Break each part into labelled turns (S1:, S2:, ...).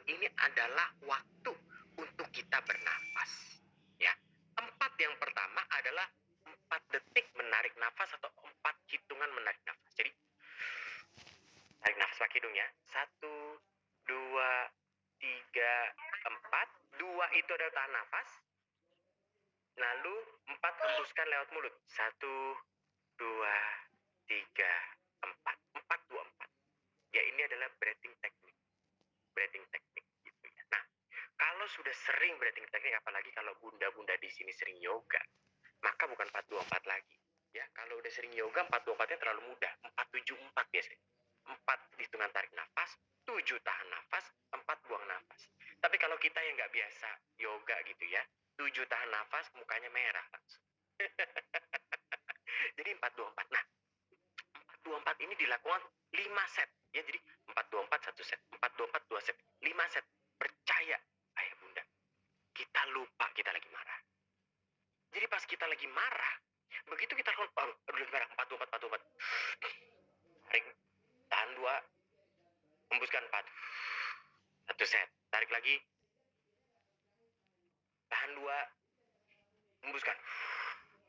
S1: ini adalah waktu untuk kita bernafas. Ya, 4 yang pertama adalah 4 detik menarik nafas atau 4 hitungan menarik nafas. Jadi tarik nafas pakai hidung ya. 1, 2, 3, 4. 2 itu adalah tahan nafas. Lalu 4 hembuskan lewat mulut. 1, 2, 3, 4. 4, 2, 4. Ya, ini adalah breathing technique. Breathing technique gitu ya. Nah, kalau sudah sering breathing technique, apalagi kalau bunda-bunda di sini sering yoga, maka bukan 4, 2, 4 lagi. Ya, kalau udah sering yoga, 4, 2, 4-nya terlalu mudah. 4, 7, 4 biasanya. 4 hitungan tarik nafas, 7 tahan nafas, 4 buang nafas. Tapi kalau kita yang nggak biasa yoga gitu ya, 7 tahan nafas, mukanya merah langsung. Jadi 4, 2, 4. Nah, 4, 2, 4 ini dilakukan 5 set. Ya, jadi 4, 2, 4, 1 set. 4, 2, 4, 2 set. 5 set. Percaya, ayah bunda, kita lupa kita lagi marah. Jadi pas kita lagi marah, begitu kita lakukan, lagi marah, 4, 2, 4, 4, 2, 4. Tarik, tahan 2, hembuskan 4. 1 set. Tarik lagi. Tahan 2, hembuskan.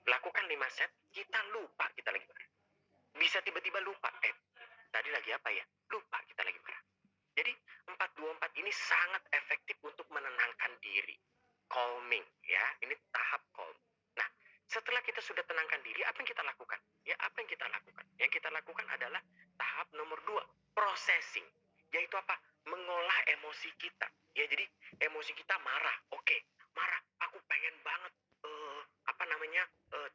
S1: Lakukan 5 set, kita lupa kita lagi marah. Bisa tiba-tiba lupa, tadi lagi apa ya? Lupa kita lagi marah. Jadi 4, 2, 4 ini sangat efektif untuk menenangkan diri. Calming ya, ini tahap calm. Nah, setelah kita sudah tenangkan diri, apa yang kita lakukan? Ya, apa yang kita lakukan? Yang kita lakukan adalah tahap nomor 2, processing. Yaitu apa? Mengolah emosi kita. Ya, jadi emosi kita marah. Oke, marah. Aku pengen banget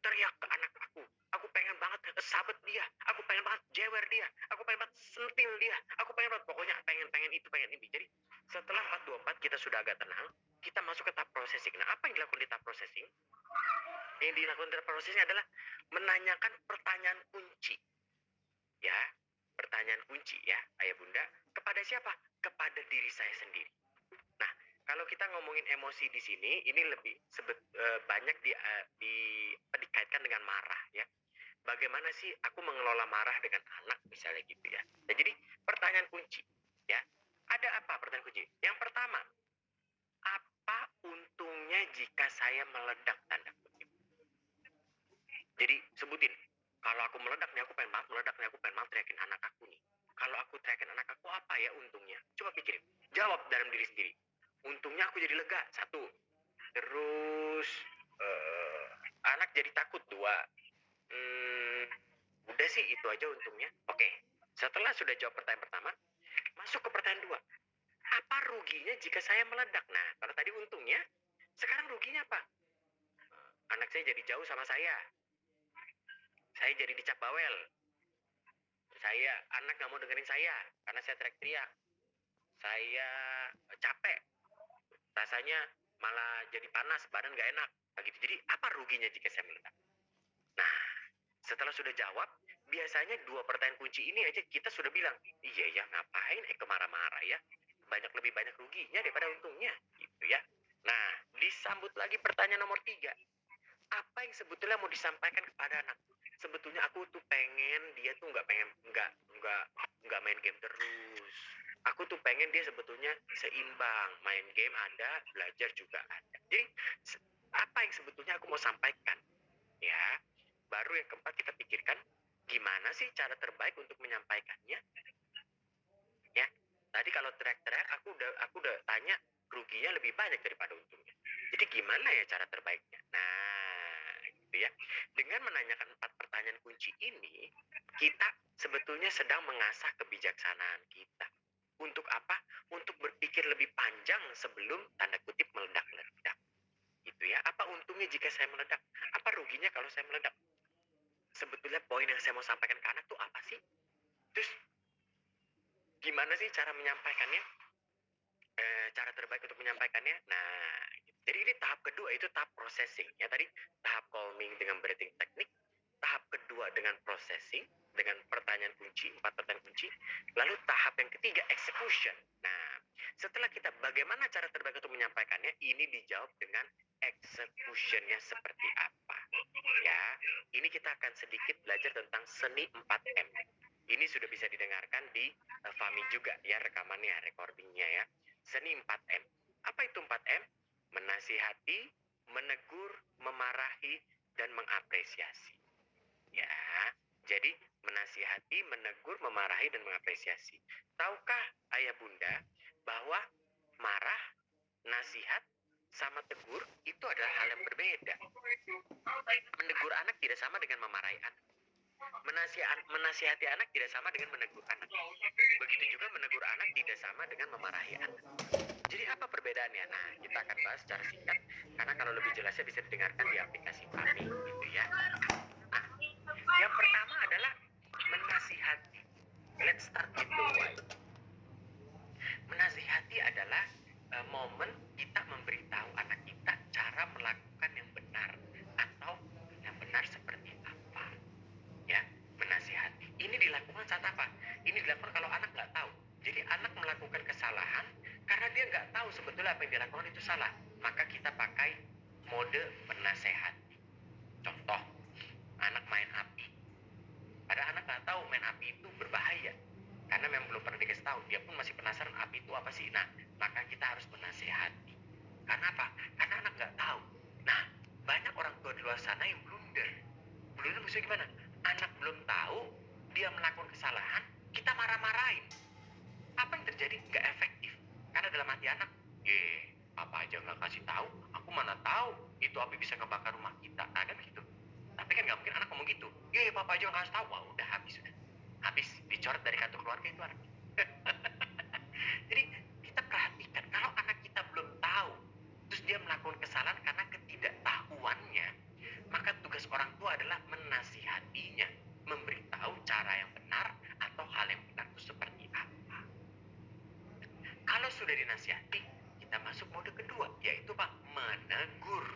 S1: teriak ke anak aku. Aku pengen banget sabet dia. Aku pengen banget jewer dia. Aku pengen banget sentil dia. Aku pengen banget, pokoknya pengen itu, pengen ini. Jadi setelah 4, 2, 4 kita sudah agak tenang, kita masuk ke tahap processing. Nah, apa yang dilakukan di tahap processing? Yang dilakukan di tahap processing adalah menanyakan pertanyaan kunci. Ya, pertanyaan kunci ya, ayah bunda. Kepada siapa? Kepada diri saya sendiri. Nah, kalau kita ngomongin emosi di sini, ini lebih banyak dikaitkan dengan marah ya. Bagaimana sih aku mengelola marah dengan anak misalnya gitu ya. Nah, jadi pertanyaan kunci ya. Ada apa pertanyaan kunci? Yang pertama, apa untungnya jika saya meledak, tanda kutip. Jadi sebutin, kalau aku meledak nih, aku pengen banget meledak nih, aku pengen banget teriakin anak aku nih. Kalau aku teriakin anak aku, apa ya untungnya? Coba pikirin, jawab dalam diri sendiri. Untungnya aku jadi lega, 1. Terus anak jadi takut, 2. Udah sih itu aja untungnya. Oke, setelah sudah jawab pertanyaan pertama, masuk ke pertanyaan 2. Apa ruginya jika saya meledak? Nah, kalau tadi untungnya, sekarang ruginya apa? Anak saya jadi jauh sama saya jadi dicap bawel, anak gak mau dengerin saya karena saya teriak-teriak, saya capek, rasanya malah jadi panas, badan gak enak begitu. Jadi apa ruginya jika saya meledak? Nah, setelah sudah jawab, biasanya 2 pertanyaan kunci ini aja kita sudah bilang, iya ya, ngapain marah-marah ya, lebih banyak ruginya daripada untungnya gitu ya. Nah, disambut lagi pertanyaan nomor 3. Apa yang sebetulnya mau disampaikan kepada anak? Sebetulnya aku tuh pengen dia tuh nggak main game terus. Aku tuh pengen dia sebetulnya seimbang, main game ada, belajar juga ada. Jadi apa yang sebetulnya aku mau sampaikan? Ya, baru yang keempat kita pikirkan gimana sih cara terbaik untuk menyampaikannya. Ya, tadi kalau teriak-teriak aku udah tanya ruginya lebih banyak daripada untungnya. Jadi gimana ya cara terbaiknya? Nah, gitu ya. Dengan menanyakan 4 pertanyaan kunci ini, kita sebetulnya sedang mengasah kebijaksanaan kita. Untuk apa? Untuk berpikir lebih panjang sebelum tanda kutip meledak-ledak. Gitu ya. Apa untungnya jika saya meledak? Apa ruginya kalau saya meledak? Sebetulnya poin yang saya mau sampaikan ke anak tuh apa sih? Terus gimana sih cara menyampaikannya? Cara terbaik untuk menyampaikannya. Nah, jadi ini tahap kedua, itu tahap processing. Ya, tadi tahap calming dengan breathing technique, tahap kedua dengan processing, dengan pertanyaan kunci, 4 pertanyaan kunci. Lalu tahap yang ketiga, execution. Nah, setelah kita bagaimana cara terbaik untuk menyampaikannya, ini dijawab dengan executionnya seperti apa. Ya, ini kita akan sedikit belajar tentang seni 4M. Ini sudah bisa didengarkan di Fami juga ya, rekamannya, recordingnya ya. Seni 4M. Apa itu 4M? Menasihati, menegur, memarahi, dan mengapresiasi. Ya, jadi menasihati, menegur, memarahi, dan mengapresiasi. Tahukah ayah bunda bahwa marah, nasihat, sama tegur itu adalah hal yang berbeda. Menegur anak tidak sama dengan memarahi anak. Menasihati anak tidak sama dengan menegur anak. Begitu juga menegur anak tidak sama dengan memarahi anak. Jadi apa perbedaannya? Nah, kita akan bahas secara singkat karena kalau lebih jelasnya bisa didengarkan di aplikasi kami, gitu ya. Nah, yang pertama adalah menasihati. Let's start with the why. Menasihati adalah momen kita memberitahu anak kita cara melakukan yang benar atau yang benar seperti apa. Ya, menasihati. Ini dilakukan saat apa? Ini dilakukan kalau anak nggak tahu. Jadi anak melakukan kesalahan karena dia nggak tahu sebetulnya apa yang dia lakukan itu salah. Maka kita pakai mode menasehati. Contoh, anak main api. Padahal anak nggak tahu main api itu berbahaya. Karena memang belum pernah dikasih tahu. Dia pun masih penasaran api itu apa sih. Nah, maka kita harus menasehati. Karena apa? Karena anak nggak tahu. Nah, banyak orang tua di luar sana yang blunder. Blunder maksudnya gimana? Anak belum tahu, dia melakukan kesalahan, kita marah-marahin. Apa yang terjadi? Nggak efektif. Karena dalam hati anak, papa aja nggak kasih tahu, aku mana tahu itu api bisa ngebakar rumah kita. Nah, kan gitu. Tapi kan nggak mungkin anak ngomong gitu. Papa aja nggak kasih tahu. Wah, udah habis sudah. Habis dicoret dari kartu keluarga itu anak. Jadi kita perhatikan kalau anak kita belum tahu, terus dia melakukan kesalahan karena ketidaktahuannya, maka tugas orang tua adalah menasihatinya, memberitahu cara yang benar atau hal yang benar itu seperti apa. Kalau sudah dinasihati, kita masuk mode kedua, yaitu Pak, menegur.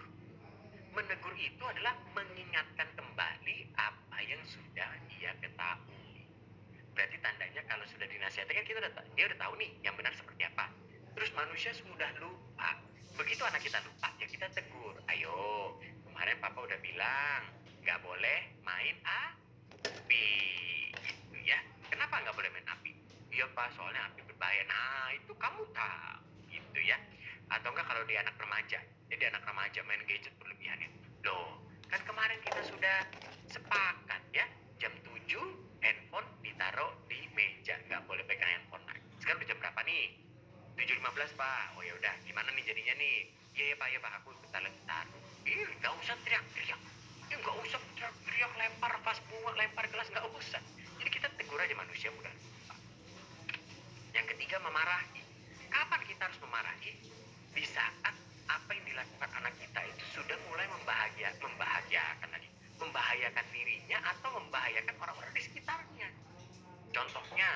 S1: Menegur itu adalah mengingatkan kembali apa yang sudah dia ketahui. Berarti tandanya kalau sudah dinasihati kan dia udah tahu nih yang benar seperti apa. Terus manusia sudah lupa. Begitu anak kita lupa, ya kita tegur. Ayo, kemarin papa udah bilang nggak boleh main api, gitu ya. Kenapa nggak boleh main api? Iya pak, soalnya api berbahaya. Nah itu kamu tahu, gitu ya. Atau enggak kalau dia anak remaja, jadi anak remaja main gadget berlebihan itu. Loh, kan kemarin kita sudah sepakat ya, jam 7 handphone ditaruh di meja, nggak boleh pegang handphone lagi. Sekarang udah jam berapa nih? 7.15 pak. Oh ya udah, gimana nih jadinya nih? Iya ya pak, aku bentar lagi taruh. Nggak usah teriak-teriak. Nggak usah teriak-teriak, lempar vas bunga, lempar gelas, nggak usah. Jadi kita tegur aja, manusia mudah lupa. Yang ketiga, memarahi. Kapan kita harus memarahi? Di saat apa yang dilakukan anak kita itu sudah mulai membahagiakan lagi, membahayakan dirinya atau membahayakan orang-orang di sekitarnya. Contohnya,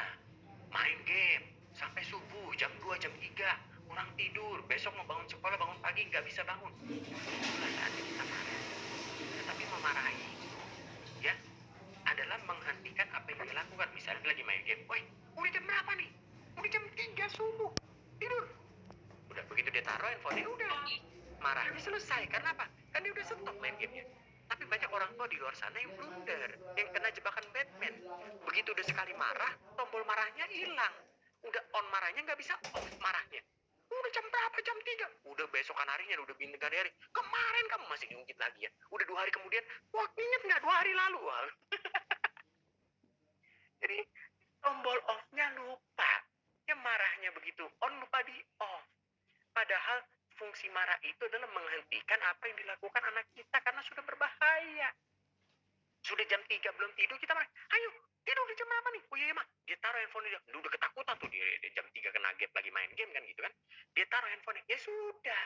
S1: main game sampai subuh, jam 2, jam 3, kurang tidur, besok mau bangun sekolah, bangun pagi, nggak bisa bangun. Itulah saatnya kita marah. Tetapi memarahi, ya, adalah menghentikan apa yang dia lakukan. Misalnya lagi main game, woi, udah jam berapa nih? Udah jam 3 subuh, tidur. Udah begitu dia taruh handphone, udah marahnya selesai. Karena apa? Kan dia udah stop main gamenya. Tapi banyak orang tua di luar sana yang blunder, yang kena jebakan Batman. Begitu udah sekali marah, tombol marahnya hilang. Udah on marahnya, nggak bisa off marahnya. Udah jam berapa? Jam 3. Udah besokan harinya, udah bintang hari. Kemarin kamu masih diungkit lagi ya. Udah 2 hari kemudian, wah inget nggak 2 hari lalu? Jadi tombol off-nya lupa. Ya marahnya begitu on, lupa di off. Padahal fungsi marah itu adalah menghentikan apa yang dilakukan anak kita karena sudah berbahaya. Sudah jam 3 belum tidur, kita marah. Ayo, tidur di jam berapa nih? Oh iya, Mak. Dia taruh handphone dia. Udah ketakutan tuh dia jam 3 kena gap lagi main game kan gitu kan. Dia taruh handphone. Ya sudah.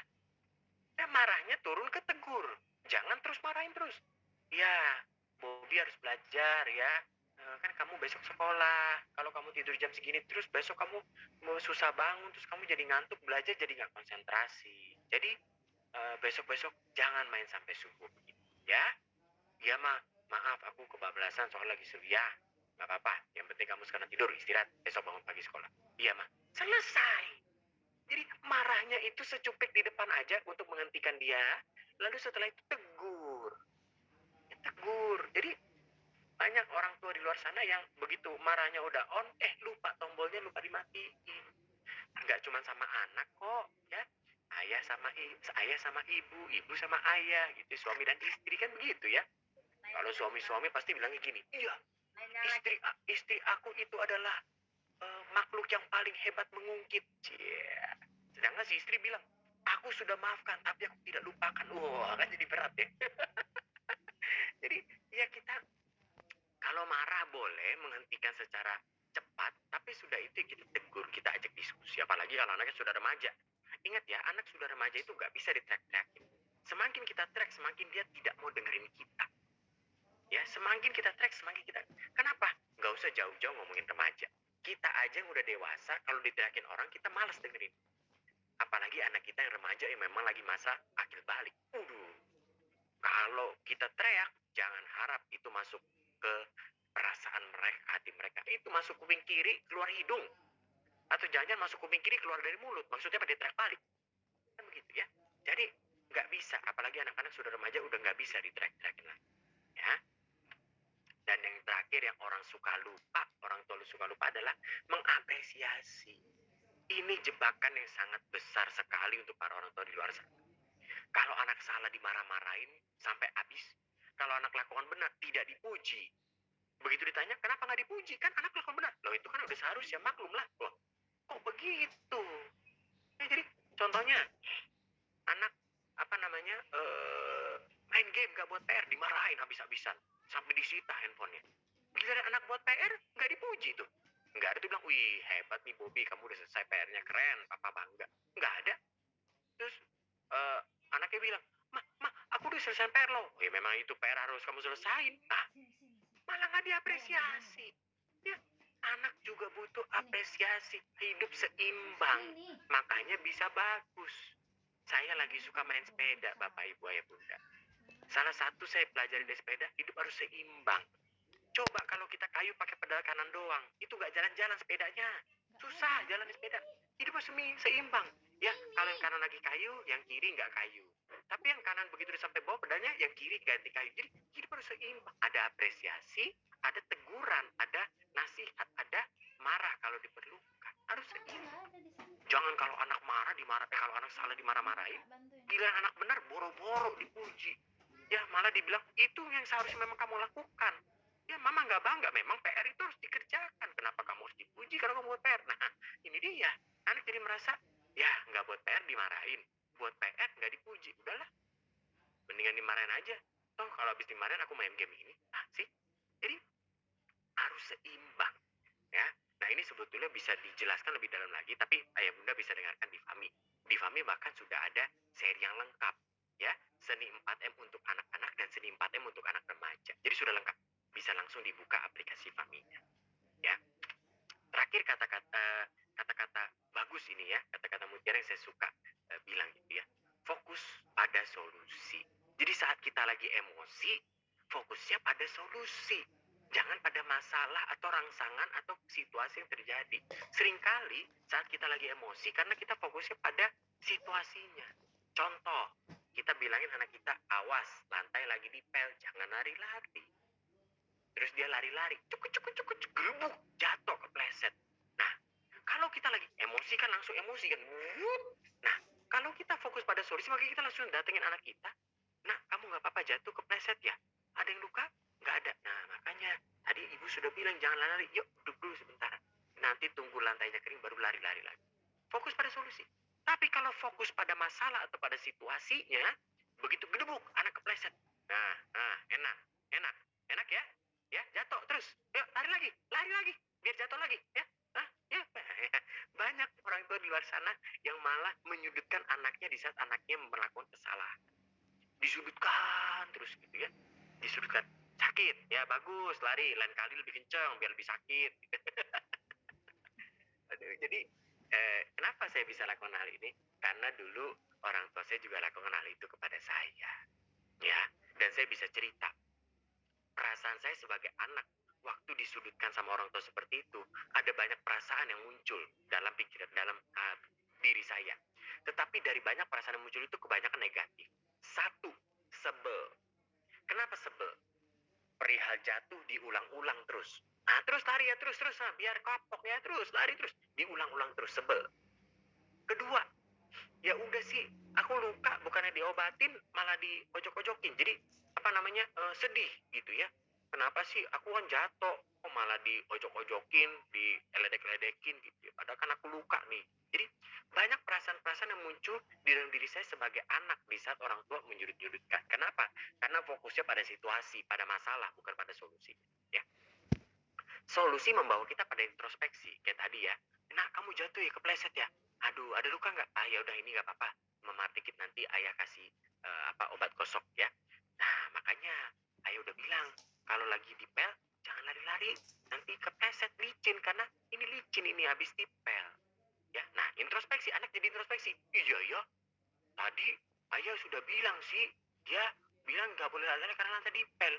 S1: Ya marahnya turun ke tegur. Jangan terus marahin terus. Ya, Bobby harus belajar ya. Kan kamu besok sekolah. Kalau kamu tidur jam segini terus besok kamu mau susah bangun, terus kamu jadi ngantuk, belajar jadi nggak konsentrasi. Jadi besok-besok jangan main sampai subuh begitu ya. Ya maaf aku kebablasan soal lagi suria. Nggak apa-apa, yang penting kamu sekarang tidur istirahat, besok bangun pagi sekolah. Iya selesai. Jadi marahnya itu secuplik di depan aja untuk menghentikan dia, lalu setelah itu tegur. Ya, tegur. Jadi banyak orang tua di luar sana yang begitu marahnya udah on, lupa tombolnya, lupa dimatiin. nggak cuma sama anak kok, ya. Ayah sama ibu, ibu sama ayah, gitu. Suami dan istri kan begitu ya. Kalau suami-suami pasti bilangnya gini, iya, istri aku itu adalah makhluk yang paling hebat mengungkit. Yeah. Sedangkan si istri bilang, aku sudah maafkan, tapi aku tidak lupakan. Wah, kan jadi berat ya. Jadi ya kita kalau marah boleh menghentikan secara cepat, tapi sudah itu kita tegur, kita ajak diskusi. Apalagi kalau anaknya sudah remaja. Ingat ya, anak sudah remaja itu nggak bisa diteriak-teriakin. Semakin kita teriak, semakin dia tidak mau dengerin kita. Ya, semakin kita teriak, semakin kita... Kenapa? Nggak usah jauh-jauh ngomongin remaja. Kita aja yang udah dewasa, kalau diteriakin orang, kita malas dengerin. Apalagi anak kita yang remaja yang memang lagi masa akil balik. Kalau kita teriak, jangan harap itu masuk ke perasaan mereka, hati mereka. Itu masuk kuping kiri, keluar hidung. Atau jangan masuk kuping kiri, keluar dari mulut. Maksudnya pada teriak balik. Kan begitu ya. Jadi nggak bisa, apalagi anak-anak sudah remaja udah nggak bisa diteriak-teriakin lagi. Ya. Dan yang terakhir yang orang tua suka lupa adalah mengapresiasi. Ini jebakan yang sangat besar sekali untuk para orang tua di luar sana. Kalau anak salah dimarah-marahin sampai habis. Kalau anak lakukan benar tidak dipuji. Begitu ditanya kenapa nggak dipuji, kan anak lakukan benar. Loh itu kan udah seharusnya, maklum lah. Loh kok begitu? Jadi contohnya anak main game gak buat PR dimarahin habis-habisan sampai disita handphonenya. Giliran anak buat PR nggak dipuji tuh. Nggak ada tuh bilang, wih hebat nih Bobby, kamu udah selesai PR-nya, keren, papa bangga. Nggak ada. Terus anaknya bilang, ma, aku udah selesai PR loh. Ya memang itu PR harus kamu selesain. Nah, malah nggak diapresiasi. Ya, anak juga butuh apresiasi. Hidup seimbang, makanya bisa bagus. Saya lagi suka main sepeda, Bapak Ibu Ayah Bunda. Salah satu saya pelajari dari sepeda, hidup harus seimbang. Coba kalau kita kayu pakai pedal kanan doang, itu nggak jalan-jalan sepedanya. Susah jalan di sepeda. Hidup harus seimbang. Ya, kalau yang kanan lagi kayu, yang kiri nggak kayu. Tapi yang kanan begitu udah sampai bawah pedalnya, yang kiri ganti kayu. Jadi hidup harus seimbang. Ada apresiasi, ada teguran, ada nasihat, ada marah kalau diperlukan. Harus seimbang. Jangan kalau anak kalau anak salah dimarah-marahin, giliran anak benar boro-boro dipuji. Ya malah dibilang itu yang seharusnya memang kamu lakukan. Ya mama nggak bangga, memang PR itu harus dikerjakan. Kenapa kamu harus dipuji kalau kamu buat PR? Nah ini dia, anak jadi merasa ya nggak buat PR dimarahin, buat PR nggak dipuji. Udahlah, mendingan dimarahin aja. Toh kalau habis dimarahin aku main game ini. Nah sih, jadi harus seimbang ya. Nah ini sebetulnya bisa dijelaskan lebih dalam lagi, tapi ayah bunda bisa dengarkan di FAMI. Di FAMI bahkan sudah ada seri yang lengkap ya, seni 4M untuk anak-anak dan seni 4M untuk anak remaja. Jadi sudah lengkap, bisa langsung dibuka aplikasi FAMI-nya ya. Terakhir kata-kata bagus ini ya, kata-kata mutiara yang saya suka bilang gitu ya, fokus pada solusi. Jadi saat kita lagi emosi, fokusnya pada solusi, jangan pada masalah atau rangsangan atau situasi yang terjadi. Seringkali saat kita lagi emosi karena kita fokusnya pada situasinya. Contoh, kita bilangin anak kita, awas lantai lagi dipel, jangan lari-lari. Terus dia lari-lari, cuk, gerubuk, jatuh, kepleset. Nah, kalau kita lagi emosi kan langsung emosi kan. Nah, kalau kita fokus pada solusi, maka kita langsung datengin anak kita. Nah, kamu nggak apa-apa jatuh kepleset ya? Ada yang luka? Nggak ada. Nah, makanya tadi ibu sudah bilang jangan lari. Yuk, duduk dulu sebentar. Nanti tunggu lantainya kering baru lari-lari lagi. Fokus pada solusi. Tapi kalau fokus pada masalah atau pada situasinya, begitu gedebuk, anak kepleset. Nah, enak ya? Ya, jatuh terus. Yuk, lari lagi, biar jatuh lagi, ya. Ya. Banyak orang tua di luar sana yang malah menyudutkan anaknya di saat anaknya melakukan kesalahan. Disudutkan terus gitu ya. Disudutkan. Sakit, ya bagus, lari, lain kali lebih kenceng biar lebih sakit. Aduh, jadi kenapa saya bisa lakukan hal ini? Karena dulu orang tua saya juga lakukan hal itu kepada saya. Ya, dan saya bisa cerita. Perasaan saya sebagai anak waktu disudutkan sama orang tua seperti itu, ada banyak perasaan yang muncul dalam pikiran, dalam diri saya. Tetapi dari banyak perasaan yang muncul itu kebanyakan negatif. Satu, sebel. Kenapa sebel? Perihal jatuh diulang-ulang terus. Nah, terus lari ya terus, nah, biar kapok ya terus, lari terus, diulang-ulang terus, sebel. Aku luka bukannya diobatin malah diojok-ojokin. Jadi sedih gitu ya. Kenapa sih aku kan jatuh kok malah diojok-ojokin, dieledek-ledekin gitu ya. Padahal kan aku luka nih. Jadi banyak perasaan-perasaan yang muncul di dalam diri saya sebagai anak di saat orang tua menyudut-nyudutkan. Kenapa? Karena fokusnya pada situasi, pada masalah, bukan pada solusi. Ya. Solusi membawa kita pada introspeksi kayak tadi ya. Nah, kamu jatuh ya, kepleset ya. Aduh, ada luka nggak? Ah, ya udah ini nggak apa-apa. Memar dikit nanti ayah kasih obat gosok ya. Nah, makanya ayah udah bilang kalau lagi dipel jangan lari-lari. Nanti kepleset licin karena ini licin ini habis dipel. Ya, nah introspeksi anak jadi introspeksi. Iya ya, tadi ayah sudah bilang sih, dia bilang nggak boleh lari karena lantai dipel.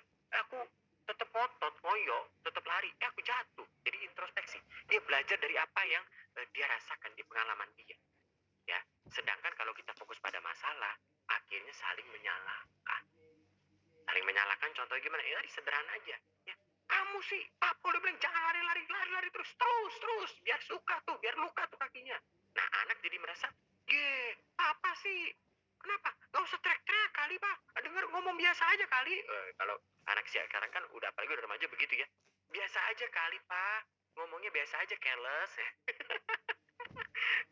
S1: Aku tetap ngotot, ngoyo, tetap lari. Aku jatuh. Jadi introspeksi. Dia belajar dari apa yang dia rasakan di pengalaman dia. Ya, sedangkan kalau kita fokus pada masalah, akhirnya saling menyalahkan. Saling menyalahkan contohnya gimana? Ya tadi sederhana aja. Ya, kamu sih, papa udah bilang jangan lari-lari terus, biar suka tuh, biar luka tuh kakinya. Nah, anak jadi merasa, papa sih, kenapa? Gak usah teriak-teriak kali, pak. Dengar ngomong biasa aja kali. Kalau anak sekarang kan udah apalagi udah remaja begitu ya. Biasa aja kali, pak. Ngomongnya biasa aja, careless.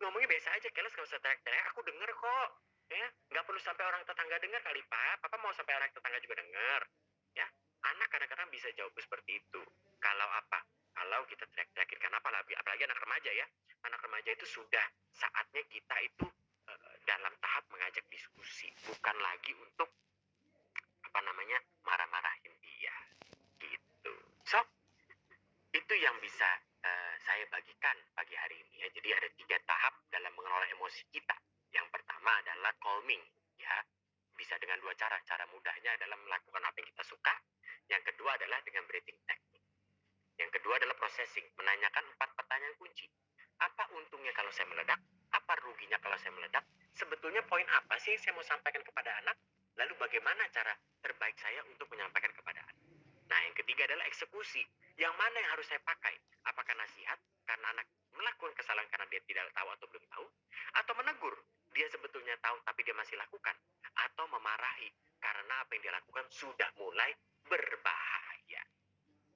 S1: Ngomongnya biasa aja, careless, gak usah teriak-teriak. Aku denger kok. Ya, nggak perlu sampai orang tetangga dengar kali, pak. Papa mau sampai orang tetangga juga dengar. Ya, anak kadang-kadang bisa jawab seperti itu. Kalau apa? Kalau kita teriak-teriakin, kenapa? Apalagi anak remaja ya. Anak remaja itu sudah saatnya kita itu dalam tahap mengajak diskusi, bukan lagi untuk marah-marahin dia gitu. So itu yang bisa saya bagikan pagi hari ini ya. Jadi ada 3 tahap dalam mengelola emosi kita. Yang pertama adalah calming ya. Bisa dengan 2 cara. Cara mudahnya adalah melakukan apa yang kita suka. Yang kedua adalah dengan breathing technique. Yang kedua adalah processing, menanyakan 4 pertanyaan kunci. Apa untungnya kalau saya meledak? Apa ruginya kalau saya meledak? Sebetulnya poin apa sih yang saya mau sampaikan kepada anak? Lalu bagaimana cara terbaik saya untuk menyampaikan kepada anak? Nah, yang ketiga adalah eksekusi. Yang mana yang harus saya pakai? Apakah nasihat karena anak melakukan kesalahan karena dia tidak tahu atau belum tahu? Atau menegur, dia sebetulnya tahu tapi dia masih lakukan? Atau memarahi karena apa yang dia lakukan sudah mulai berbahaya?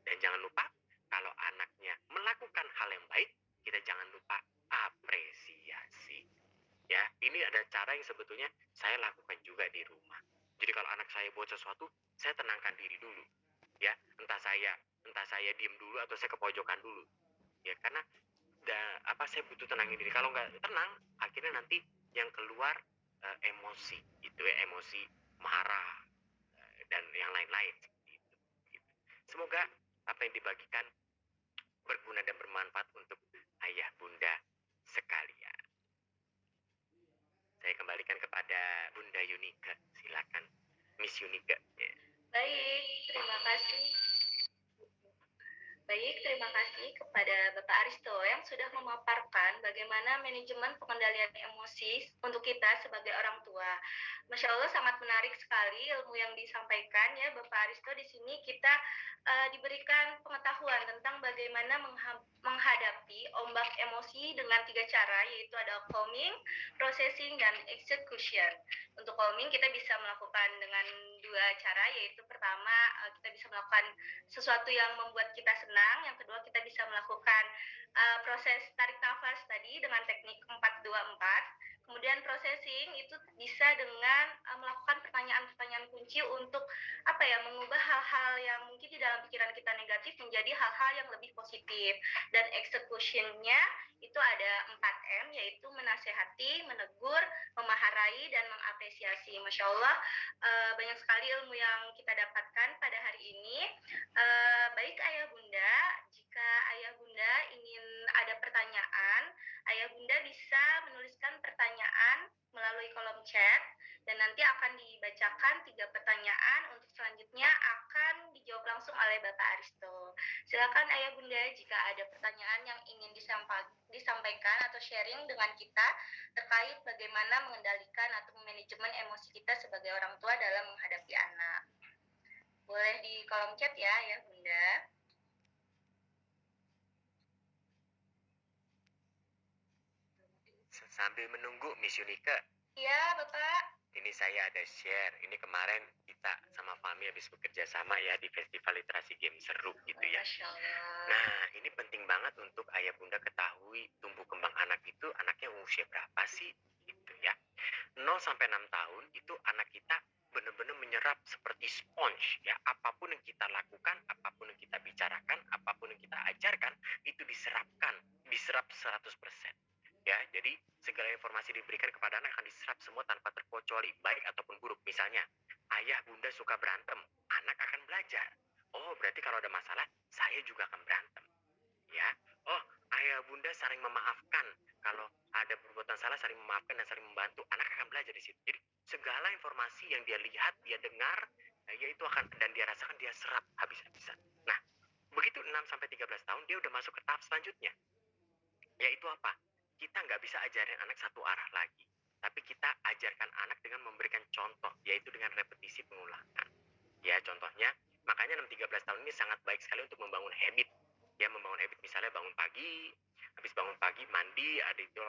S1: Dan jangan lupa, kalau anaknya melakukan hal yang baik, kita jangan lupa apresiasi. Ya, ini ada cara yang sebetulnya saya lakukan juga di rumah. Jadi kalau anak saya buat sesuatu, saya tenangkan diri dulu. Ya, entah saya diem dulu atau saya ke pojokan dulu. Ya, karena saya butuh tenangin diri. Kalau nggak tenang, akhirnya nanti yang keluar emosi, gitu ya, emosi marah dan yang lain-lain. Gitu. Semoga apa yang dibagikan berguna dan bermanfaat untuk ayah bunda sekalian. Saya kembalikan kepada Bunda Yunika. Silakan, Miss Yunika. Ya.
S2: Baik, terima kasih. Baik, terima kasih kepada Bapak Aristo yang sudah memaparkan bagaimana manajemen pengendalian emosi untuk kita sebagai orang tua. Masya Allah, sangat menarik sekali ilmu yang disampaikan ya Bapak Aristo. Di sini kita diberikan pengetahuan tentang bagaimana menghadapi ombak emosi dengan 3 cara, yaitu ada calming, processing, dan execution. Untuk calming kita bisa melakukan dengan 2 cara, yaitu pertama kita bisa melakukan sesuatu yang membuat kita senang. Yang kedua, kita bisa melakukan proses tarik nafas tadi dengan teknik 4-2-4. Kemudian processing itu bisa dengan melakukan pertanyaan-pertanyaan kunci untuk mengubah hal-hal yang mungkin di dalam pikiran kita negatif menjadi hal-hal yang lebih positif. Dan execution-nya itu ada 4M, yaitu menasehati, menegur, memaharai, dan mengapresiasi. Masya Allah, banyak sekali ilmu yang kita dapatkan pada hari ini. Baik Ayah Bunda, jika Ayah Bunda ingin ada pertanyaan, Ayah Bunda bisa menuliskan pertanyaan melalui kolom chat dan nanti akan dibacakan 3 pertanyaan. Untuk selanjutnya akan dijawab langsung oleh Bapak Aristo. Silakan Ayah Bunda jika ada pertanyaan yang ingin disampaikan atau sharing dengan kita terkait bagaimana mengendalikan atau manajemen emosi kita sebagai orang tua dalam menghadapi anak. Boleh di kolom chat ya, ya Bunda.
S1: Sambil menunggu Miss Yunika,
S2: Iya, Bapak.
S1: Ini saya ada share. Ini kemarin kita sama Fami habis bekerja sama ya di Festival Literasi Game Seru gitu ya.
S2: Masya Allah.
S1: Nah, ini penting banget untuk ayah bunda ketahui tumbuh kembang anak itu anaknya usia berapa sih gitu ya. 0 sampai 6 tahun itu anak kita benar-benar menyerap seperti sponge ya. Apapun yang kita lakukan, apapun yang kita bicarakan, apapun yang kita ajarkan itu diserap 100%. Ya, jadi segala informasi diberikan kepada anak akan diserap semua tanpa terkecuali, baik ataupun buruk. Misalnya, ayah bunda suka berantem, anak akan belajar. Oh, berarti kalau ada masalah, saya juga akan berantem. Ya, oh, ayah bunda saling memaafkan. Kalau ada perbuatan salah, saling memaafkan dan saling membantu. Anak akan belajar di situ. Jadi, segala informasi yang dia lihat, dia dengar, ya itu akan dan dia rasakan, dia serap habis-habisan. Nah, begitu 6 sampai 13 tahun, dia udah masuk ke tahap selanjutnya. Yaitu apa? Kita nggak bisa ajarin anak satu arah lagi. Tapi kita ajarkan anak dengan memberikan contoh, yaitu dengan repetisi pengulangan. Ya, contohnya, makanya 6-13 tahun ini sangat baik sekali untuk membangun habit. Ya, membangun habit misalnya bangun pagi, habis bangun pagi mandi, ada itu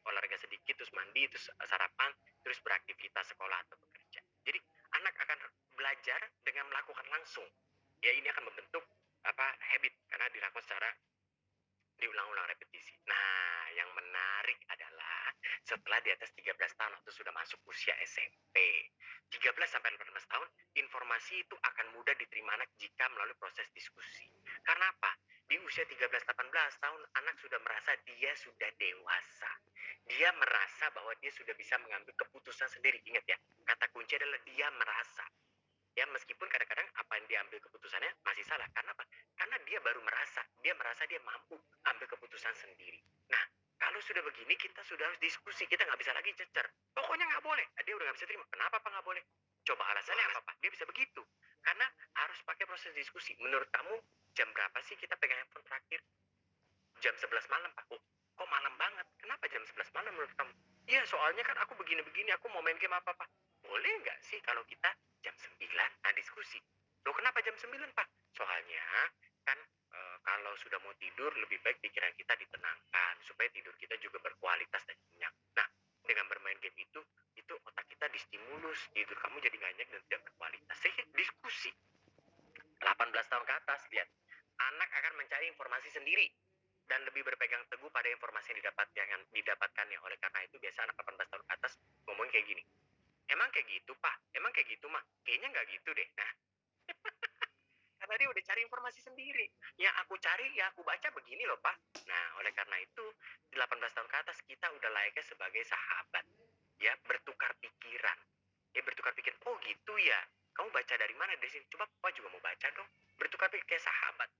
S1: olahraga sedikit, terus mandi, terus sarapan, terus beraktivitas sekolah atau bekerja. Jadi, anak akan belajar dengan melakukan langsung. Ya, ini akan membentuk habit karena dilakukan secara diulang-ulang repetisi. Nah, yang menarik adalah setelah di atas 13 tahun atau sudah masuk usia SMP, 13 sampai 18 tahun, informasi itu akan mudah diterima anak jika melalui proses diskusi. Karena apa? Di usia 13-18 tahun, anak sudah merasa dia sudah dewasa. Dia merasa bahwa dia sudah bisa mengambil keputusan sendiri. Ingat ya, kata kunci adalah dia merasa. Ya, meskipun kadang-kadang apa yang diambil keputusannya masih salah. Karena apa? Karena dia baru merasa dia mampu ambil keputusan sendiri. Nah, kalau sudah begini kita sudah harus diskusi. Kita nggak bisa lagi cecer. Pokoknya nggak boleh. Dia udah nggak bisa terima. Kenapa Pak nggak boleh? Coba alasannya apa Pak? Dia bisa begitu. Karena harus pakai proses diskusi. Menurut kamu jam berapa sih kita pegang handphone terakhir? Jam 11 malam Pak. Oh, kok malam banget? Kenapa jam 11 malam menurut kamu? Iya, soalnya kan aku begini-begini. Aku mau main game apa Pak? Boleh nggak sih kalau kita jam 9? Nah, diskusi. Loh, kenapa jam 9 Pak? Soalnya kan kalau sudah mau tidur lebih baik pikiran kita ditenangkan supaya tidur kita juga berkualitas dan nyenyak. Nah, dengan bermain game itu otak kita distimulus, tidur kamu jadi nggak nyenyak dan tidak berkualitas. Saya diskusi. 18 tahun ke atas, lihat. Anak akan mencari informasi sendiri dan lebih berpegang teguh pada informasi yang didapatkannya. Oleh karena itu biasa anak 18 tahun ke atas ngomong kayak gini. Emang kayak gitu, Pak? Emang kayak gitu, Mah? Kayaknya nggak gitu deh. Nah, karena dia udah cari informasi sendiri. Yang aku cari, ya aku baca begini loh, Pak. Nah, oleh karena itu, 18 tahun ke atas kita udah layaknya sebagai sahabat. Ya, bertukar pikiran. Ya, bertukar pikiran. Oh gitu ya. Kamu baca dari mana? Dari sini. Coba Papa juga mau baca dong. Bertukar pikiran kayak sahabat.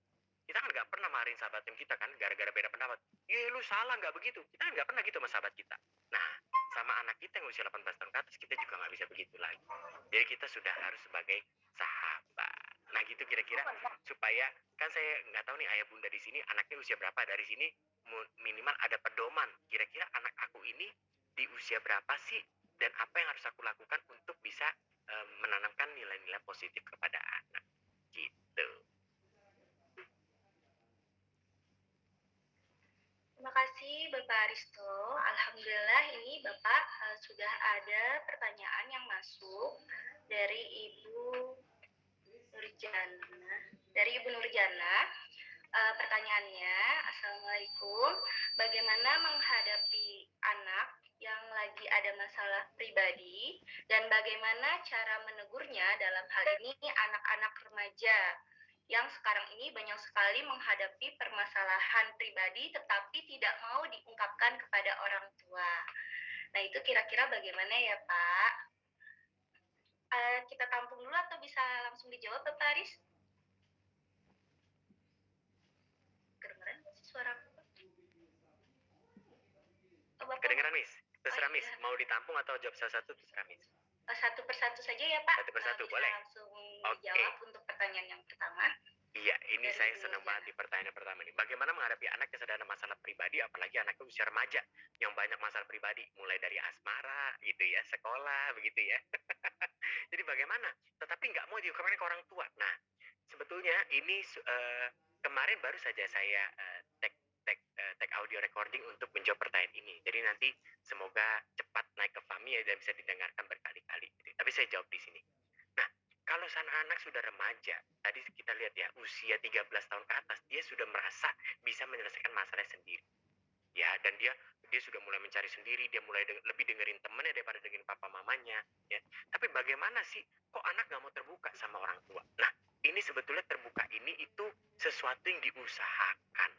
S1: Kita kan nggak pernah marahin sahabat yang kita kan gara-gara beda pendapat. Iya lu salah nggak begitu. Kita kan nggak pernah gitu sama sahabat kita. Nah, sama anak kita yang usia 18 tahun ke atas kita juga nggak bisa begitu lagi. Jadi kita sudah harus sebagai sahabat. Nah gitu kira-kira supaya kan saya nggak tahu nih ayah bunda di sini anaknya usia berapa, dari sini minimal ada pedoman. Kira-kira anak aku ini di usia berapa sih dan apa yang harus aku lakukan untuk bisa menanamkan nilai-nilai positif kepada anak gitu.
S2: Terima kasih Bapak Aristo. Alhamdulillah ini Bapak sudah ada pertanyaan yang masuk dari Ibu Nurjana. Dari Ibu Nurjana, pertanyaannya, Assalamualaikum, bagaimana menghadapi anak yang lagi ada masalah pribadi dan bagaimana cara menegurnya dalam hal ini anak-anak remaja yang sekarang ini banyak sekali menghadapi permasalahan pribadi tetapi tidak mau diungkapkan kepada orang tua. Nah, itu kira-kira bagaimana ya, Pak? Kita tampung dulu atau bisa langsung dijawab, Bapak Aris? Kedengeran nggak sih suara aku? Oh, Bapak
S1: Kedengeran, Miss? Terserah,
S2: Oh,
S1: Miss.
S2: iya.
S1: Mau ditampung atau jawab salah satu, terserah, Miss.
S2: Satu persatu saja ya, Pak.
S1: Satu persatu,
S2: Bisa
S1: boleh?
S2: langsung
S1: Oke.
S2: dijawab untuk pertanyaan yang pertama.
S1: Iya, ini
S2: Dari
S1: saya
S2: Ibu
S1: senang
S2: Nurjana.
S1: banget di pertanyaan pertama ini. Bagaimana menghadapi anak yang sedang ada masalah pribadi, apalagi anaknya usia remaja yang banyak masalah pribadi, mulai dari asmara gitu ya, sekolah begitu ya. Jadi bagaimana? Tetapi nggak mau diungkapkan ke orang tua. Nah, sebetulnya ini kemarin baru saja saya take audio recording untuk menjawab pertanyaan ini. Jadi nanti Semoga cepat naik ke FAMI ya dan bisa didengarkan berkali-kali gitu. Tapi saya jawab di sini. Nah, kalau sana anak sudah remaja, tadi kita lihat ya, usia 13 tahun ke atas, dia sudah merasa bisa menyelesaikan masalah sendiri. Ya, dan dia sudah mulai mencari sendiri, dia mulai lebih dengerin temennya daripada dengerin papa mamanya, ya. Tapi bagaimana sih kok anak nggak mau terbuka sama orang tua? Nah, ini sebetulnya terbuka ini itu sesuatu yang diusahakan.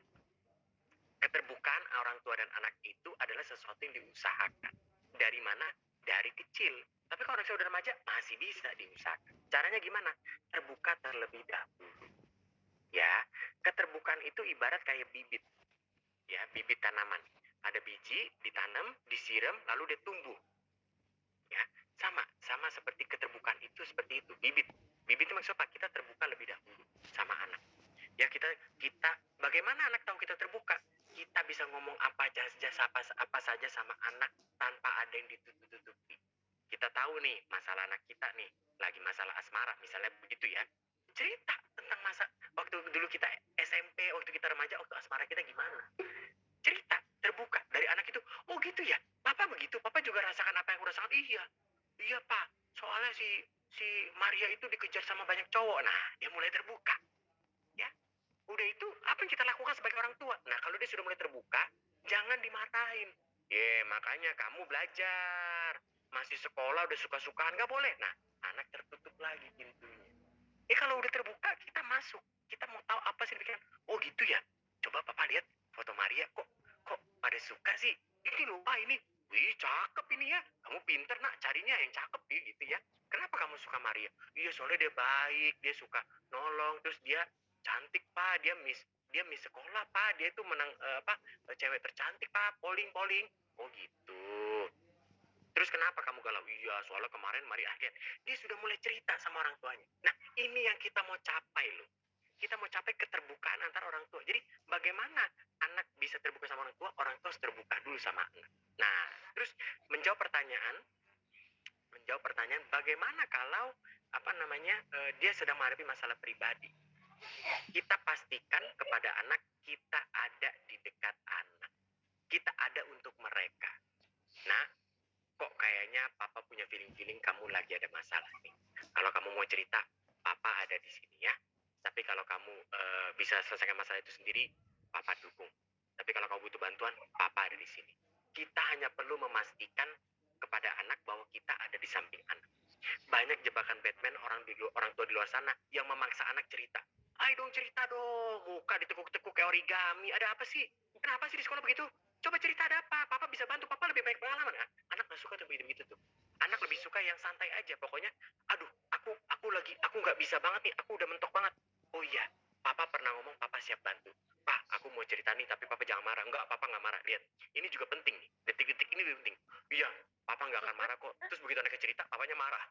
S1: Keterbukaan orang tua dan anak itu adalah sesuatu yang diusahakan. Dari mana? Dari kecil. Tapi kalau sudah remaja masih bisa diusahakan. Caranya gimana? Terbuka terlebih dahulu. Ya, keterbukaan itu ibarat kayak bibit. Ya, bibit tanaman. Ada biji, ditanam, disiram, lalu dia tumbuh. Ya, sama seperti keterbukaan itu seperti itu. Bibit itu maksudnya kita terbuka lebih dahulu sama anak. Ya, kita bagaimana anak tahu kita terbuka? Kita bisa ngomong apa saja sama anak tanpa ada yang ditutup-tutupi. Kita tahu nih masalah anak kita nih, lagi masalah asmara misalnya begitu ya. Cerita tentang masa waktu dulu kita SMP, waktu kita remaja, waktu asmara kita gimana. Cerita terbuka dari anak itu. Oh gitu ya, papa begitu, papa juga rasakan apa yang aku rasakan. Iya, iya pak, soalnya si Maria itu dikejar sama banyak cowok. Nah, dia mulai terbuka. Ya, udah itu apa yang kita lakukan sebagai orang tua? Nah, kalau dia sudah mulai terbuka, jangan dimarahin. Makanya kamu belajar. Masih sekolah udah suka-sukaan, nggak boleh. Nah, anak tertutup lagi pintunya. Kalau udah terbuka, kita masuk. Kita mau tahu apa sih pikiran. Oh gitu ya. Coba papa lihat foto Maria, kok pada suka sih. Ini lupa ini. Wih, cakep ini ya. Kamu pinter nak carinya yang cakep ya gitu ya. Kenapa kamu suka Maria? Iya, soalnya dia baik, dia suka nolong, terus dia cantik pak, dia miss sekolah pak, dia tuh menang cewek tercantik pak, polling. Oh gitu. Terus kenapa kamu galau? Iya, soalnya kemarin Maria lihat dia sudah mulai cerita sama orang tuanya. Nah, ini yang kita mau capai loh. Kita mau capai keterbukaan antar orang tua. Jadi bagaimana anak bisa terbuka sama orang tua harus terbuka dulu sama anak. Nah, terus menjawab pertanyaan bagaimana kalau dia sedang menghadapi masalah pribadi. Kita pastikan kepada anak kita ada di dekat anak. Kita ada untuk mereka. Nah, kok kayaknya papa punya feeling kamu lagi ada masalah nih. Kalau kamu mau cerita, papa ada di sini ya. Tapi kalau kamu bisa selesaikan masalah itu sendiri, papa dukung. Tapi kalau kamu butuh bantuan, papa ada di sini. Kita hanya perlu memastikan kepada anak bahwa kita ada di samping anak. Banyak jebakan Batman orang tua di luar sana yang memaksa anak cerita. Ayo dong cerita dong, muka ditekuk-tekuk kayak origami. Ada apa sih? Kenapa sih di sekolah begitu? Coba cerita ada apa? Papa bisa bantu, papa lebih banyak pengalaman. Nah, anak gak suka tuh begitu tuh. Anak lebih suka yang santai aja. Pokoknya, aduh, aku nggak bisa banget nih. Aku udah mentok banget. Oh iya, papa pernah ngomong, papa siap bantu. Pak, aku mau cerita nih, tapi papa jangan marah. Enggak, papa nggak marah. Lihat, ini juga penting nih. Detik-detik ini lebih penting. Iya, papa nggak akan marah kok. Terus begitu anaknya cerita, papanya marah.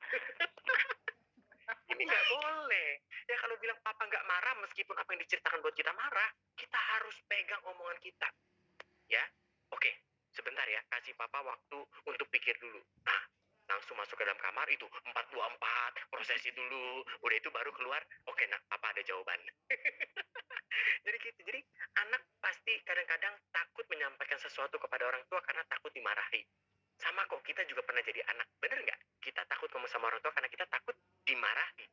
S1: Ini nggak boleh. Ya kalau bilang papa nggak marah, meskipun apa yang diceritakan buat kita marah, kita harus pegang omongan kita. Ya, oke. Sebentar ya, kasih papa waktu untuk pikir dulu. Nah, langsung masuk ke dalam kamar itu 424, prosesi dulu. Udah itu baru keluar, oke nak, papa ada jawaban. Jadi gitu. Jadi anak pasti kadang-kadang takut menyampaikan sesuatu kepada orang tua karena takut dimarahi. Sama kok, kita juga pernah jadi anak. Bener nggak? Kita takut ngomong sama orang tua karena kita takut dimarahi.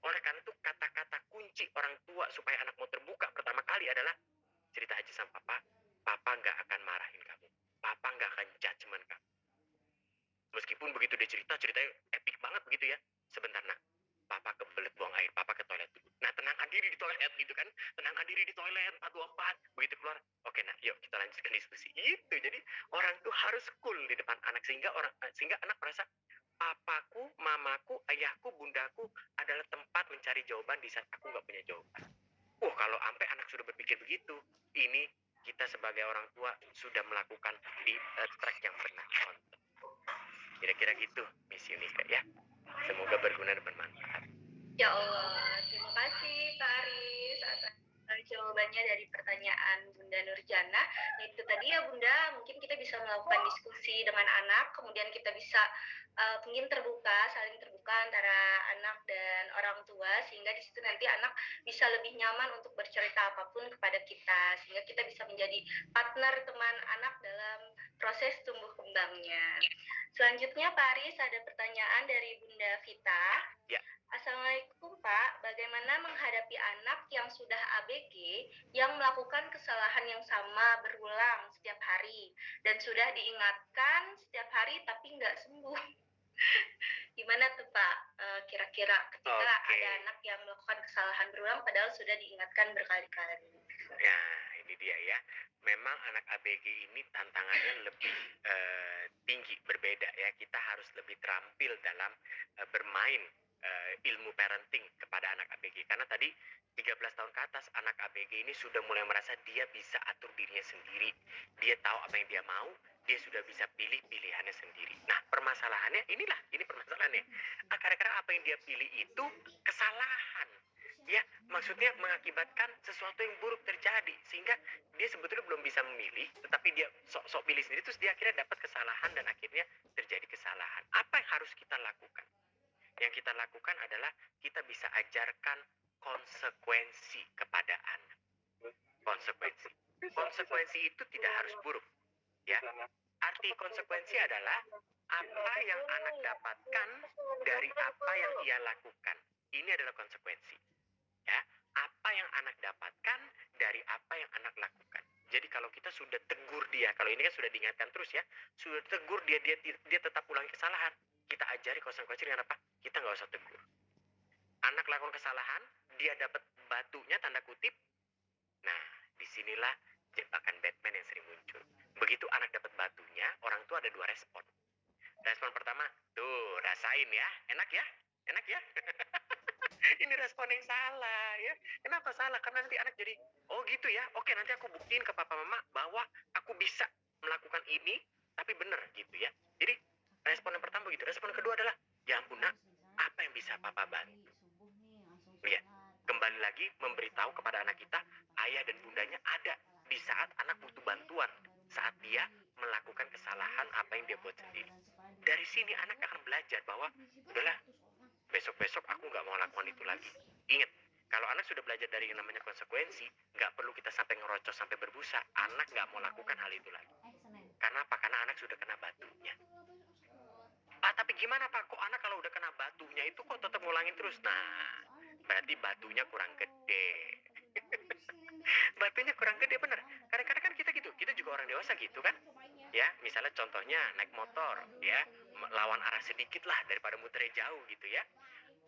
S1: Oleh karena itu kata-kata kunci orang tua supaya anak mau terbuka pertama kali adalah cerita aja sama papa. Papa nggak akan marahin kamu. Papa nggak akan judgement kamu. Meskipun begitu dia ceritanya epic banget begitu ya. Sebentar nak, papa kebelet buang air, papa ke toilet dulu. Nah, tenangkan diri di toilet gitu kan. Tenangkan diri di toilet 424. Begitu keluar, oke nak, yuk kita lanjutkan diskusi. Itu. Jadi orang tuh harus cool di depan anak sehingga anak merasa papaku, mamaku, ayahku, bundaku adalah tempat mencari jawaban di saat aku nggak punya jawaban. Kalau sampai anak sudah berpikir begitu, ini kita sebagai orang tua sudah melakukan di track yang benar. Kira-kira gitu, Miss Yunika ya. Semoga berguna dan bermanfaat.
S2: Ya Allah, terima kasih Pak Aris atas jawabannya dari pertanyaan Bunda Nurjana. Nah, itu tadi ya Bunda, mungkin kita bisa melakukan diskusi dengan anak, kemudian kita bisa mungkin terbuka, saling terbuka antara anak dan orang tua, sehingga di situ nanti anak bisa lebih nyaman untuk bercerita apapun kepada kita, sehingga kita bisa menjadi partner teman anak dalam proses tumbuh kembangnya. Selanjutnya Pak Aris ada pertanyaan dari Bunda Vita.
S1: Ya.
S2: Assalamualaikum Pak, bagaimana menghadapi anak yang sudah ABG yang melakukan kesalahan yang sama berulang setiap hari dan sudah diingatkan setiap hari tapi nggak sembuh? Gimana tuh Pak, kira-kira ketika ada anak yang melakukan kesalahan berulang padahal sudah diingatkan berkali-kali?
S1: Ya, ini dia ya. Memang anak ABG ini tantangannya lebih tinggi, berbeda ya. Kita harus lebih terampil dalam bermain ilmu parenting kepada anak ABG. Karena tadi 13 tahun ke atas anak ABG ini sudah mulai merasa dia bisa atur dirinya sendiri. Dia tahu apa yang dia mau, dia sudah bisa pilih pilihannya sendiri. Nah, permasalahannya inilah, ini permasalahannya. Kadang-kadang apa yang dia pilih itu kesalahan. Ya, maksudnya mengakibatkan sesuatu yang buruk terjadi, sehingga dia sebetulnya belum bisa memilih, tetapi dia sok-sok pilih sendiri, terus dia akhirnya dapat kesalahan dan akhirnya terjadi kesalahan. Apa yang harus kita lakukan? Yang kita lakukan adalah kita bisa ajarkan konsekuensi kepada anak. Konsekuensi. Konsekuensi itu tidak harus buruk, ya. Arti konsekuensi adalah apa yang anak dapatkan dari apa yang ia lakukan. Ini adalah konsekuensi. Ya, apa yang anak dapatkan dari apa yang anak lakukan. Jadi kalau kita sudah tegur dia, kalau ini kan sudah diingatkan terus ya, sudah tegur dia tetap ulangi kesalahan, kita ajari konsekuensi dengan apa? Kita nggak usah tegur. Anak lakukan kesalahan, dia dapat batunya tanda kutip. Nah, disinilah jebakan Batman yang sering muncul. Begitu anak dapat batunya, orang tua ada dua respon. Respon pertama, tuh rasain ya, enak ya, enak ya. Ini respon yang salah ya. Kenapa salah? Karena nanti anak jadi, oh gitu ya, oke nanti aku buktiin ke papa mama bahwa aku bisa melakukan ini, tapi benar gitu ya. Jadi respon yang pertama gitu. Respon kedua adalah, ya ampun nak, apa yang bisa papa bantu? Ya, kembali lagi memberitahu kepada anak kita, ayah dan bundanya ada di saat anak butuh bantuan, saat dia melakukan kesalahan apa yang dia buat sendiri. Dari sini anak akan belajar bahwa, udahlah, besok-besok aku nggak mau lakukan itu lagi. Ingat, kalau anak sudah belajar dari yang namanya konsekuensi, nggak perlu kita sampai ngerocos sampai berbusa. Anak nggak mau lakukan hal itu lagi. Karena apa? Karena anak sudah kena batunya. Pak, tapi gimana Pak? Kok anak kalau udah kena batunya itu kok tetap ngulangin terus? Nah, berarti batunya kurang gede. Batunya kurang gede, bener. Kadang-kadang kan kita gitu. Kita juga orang dewasa gitu kan. Ya, misalnya contohnya naik motor, ya, lawan arah sedikit lah daripada muternya jauh gitu ya.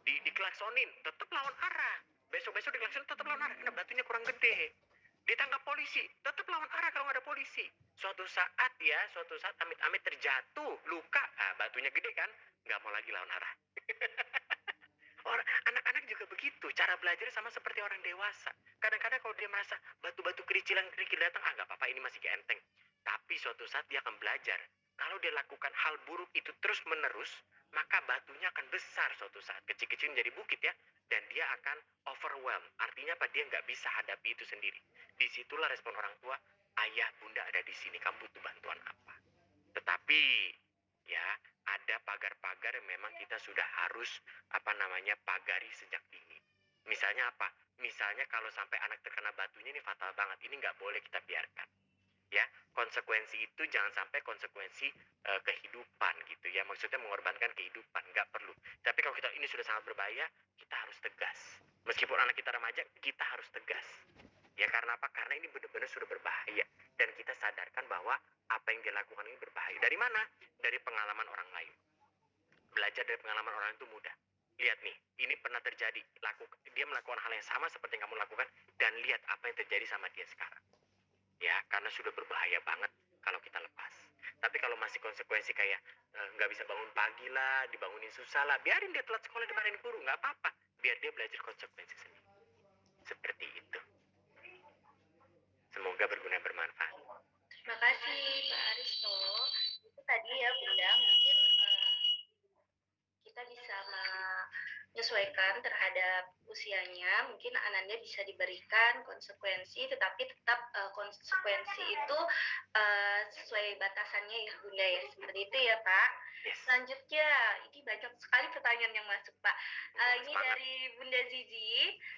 S1: Diklaksonin, tetap lawan arah. Besok-besok diklaksonin tetap lawan arah, karena batunya kurang gede. Ditangkap polisi, tetap lawan arah kalau nggak ada polisi. Suatu saat amit-amit terjatuh, luka, batunya gede kan, nggak mau lagi lawan arah. Anak-anak juga begitu, cara belajar sama seperti orang dewasa. Kadang-kadang kalau dia merasa batu-batu kerikil datang, nggak apa-apa, ini masih enteng. Tapi suatu saat dia akan belajar. Kalau dia lakukan hal buruk itu terus-menerus, maka batunya akan besar suatu saat. Kecil-kecil menjadi bukit ya. Dan dia akan overwhelm. Artinya apa? Dia nggak bisa hadapi itu sendiri. Disitulah respon orang tua, ayah, bunda ada di sini, kamu butuh bantuan apa? Tetapi, ya, ada pagar-pagar yang memang kita sudah harus, pagari sejak dini. Misalnya apa? Misalnya kalau sampai anak terkena batunya ini fatal banget. Ini nggak boleh kita biarkan. Ya, konsekuensi itu jangan sampai konsekuensi kehidupan gitu ya, maksudnya mengorbankan kehidupan, nggak perlu. Tapi kalau kita ini sudah sangat berbahaya, kita harus tegas. Meskipun anak kita remaja, kita harus tegas. Ya karena apa? Karena ini benar-benar sudah berbahaya dan kita sadarkan bahwa apa yang dia lakukan ini berbahaya. Dari mana? Dari pengalaman orang lain. Belajar dari pengalaman orang itu mudah. Lihat nih, ini pernah terjadi. Dia melakukan hal yang sama seperti yang kamu lakukan dan lihat apa yang terjadi sama dia sekarang. Ya, karena sudah berbahaya banget kalau kita lepas. Tapi kalau masih konsekuensi kayak nggak bisa bangun pagi lah, dibangunin susah lah, biarin dia telat sekolah, dimarahin guru, nggak apa-apa. Biar dia belajar konsekuensi sendiri. Seperti itu. Semoga berguna dan bermanfaat.
S2: Terima kasih Pak Aristo. Itu tadi ya Bunda, mungkin kita bisa disesuaikan terhadap usianya. Mungkin Ananda bisa diberikan konsekuensi, tetapi tetap konsekuensi itu sesuai batasannya ya Bunda ya. Seperti itu ya Pak.
S1: Yes.
S2: Selanjutnya, ini banyak sekali pertanyaan yang masuk Pak. Ini
S1: Semangat.
S2: dari Bunda Zizi.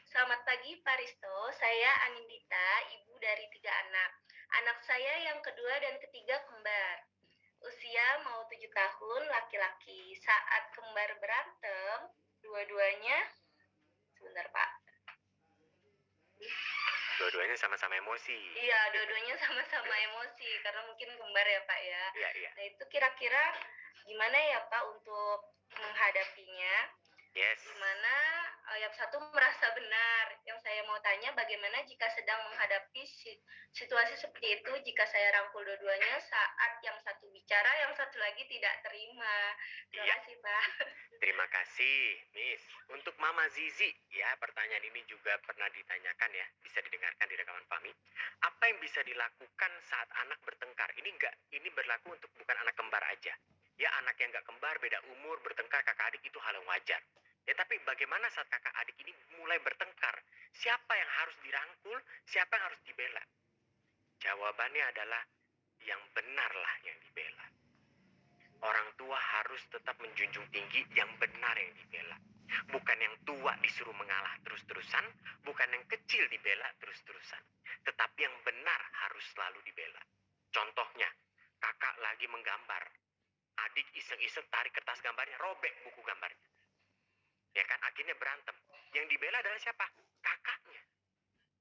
S2: Selamat pagi Pak Risto, saya Anindita, ibu dari 3 anak. Anak saya yang kedua dan ketiga kembar. Usia mau 7 tahun, laki-laki. Saat kembar berantem, dua-duanya, sebentar Pak.
S1: Dua-duanya sama-sama emosi.
S2: Iya, dua-duanya sama-sama emosi, karena mungkin kembar ya Pak ya.
S1: Iya, iya.
S2: Nah itu kira-kira gimana ya Pak untuk menghadapinya?
S1: Yes.
S2: Dimana yang satu merasa benar. Yang saya mau tanya, bagaimana jika sedang menghadapi situasi seperti itu, jika saya rangkul dua-duanya saat yang satu bicara, yang satu lagi tidak terima. Terima kasih Pak.
S1: Terima kasih, Miss. Untuk Mama Zizi, ya pertanyaan ini juga pernah ditanyakan ya, bisa didengarkan di rekaman Fahmi. Apa yang bisa dilakukan saat anak bertengkar? Ini berlaku untuk bukan anak kembar aja. Ya anak yang nggak kembar, beda umur, bertengkar kakak adik itu hal yang wajar. Ya tapi bagaimana saat kakak adik ini mulai bertengkar? Siapa yang harus dirangkul? Siapa yang harus dibela? Jawabannya adalah yang benarlah yang dibela. Orang tua harus tetap menjunjung tinggi yang benar yang dibela. Bukan yang tua disuruh mengalah terus-terusan, bukan yang kecil dibela terus-terusan. Tetapi yang benar harus selalu dibela. Contohnya, kakak lagi menggambar. Adik iseng-iseng tarik kertas gambarnya, robek buku gambarnya. Ya kan, akhirnya berantem. Yang dibela adalah siapa? Kakaknya.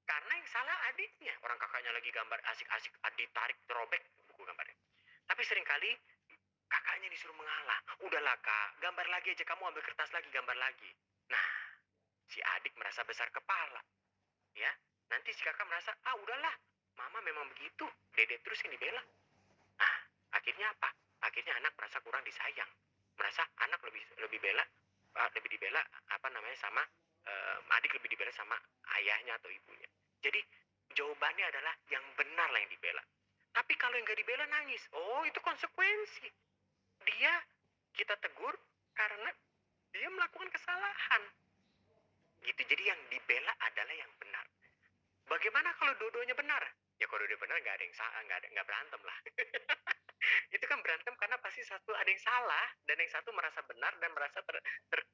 S1: Karena yang salah adiknya. Orang kakaknya lagi gambar asik-asik, adik tarik, robek buku gambarnya. Tapi seringkali kakaknya disuruh mengalah. Udahlah kak, gambar lagi aja, kamu ambil kertas lagi, gambar lagi. Nah, si adik merasa besar kepala. Ya, nanti si kakak merasa, udahlah, mama memang begitu, dede terus yang dibela. Nah, akhirnya apa? Akhirnya anak merasa kurang disayang. Merasa anak lebih dibela sama adik lebih dibela sama ayahnya atau ibunya. Jadi jawabannya adalah yang benar lah yang dibela. Tapi kalau yang gak dibela nangis, itu konsekuensi. Kita tegur karena dia melakukan kesalahan. Gitu. Jadi yang dibela adalah yang benar. Bagaimana kalau dua-duanya benar? Ya kalau dua-duanya benar nggak ada yang salah, nggak berantem lah. Itu kan berantem karena pasti satu ada yang salah dan yang satu merasa benar dan merasa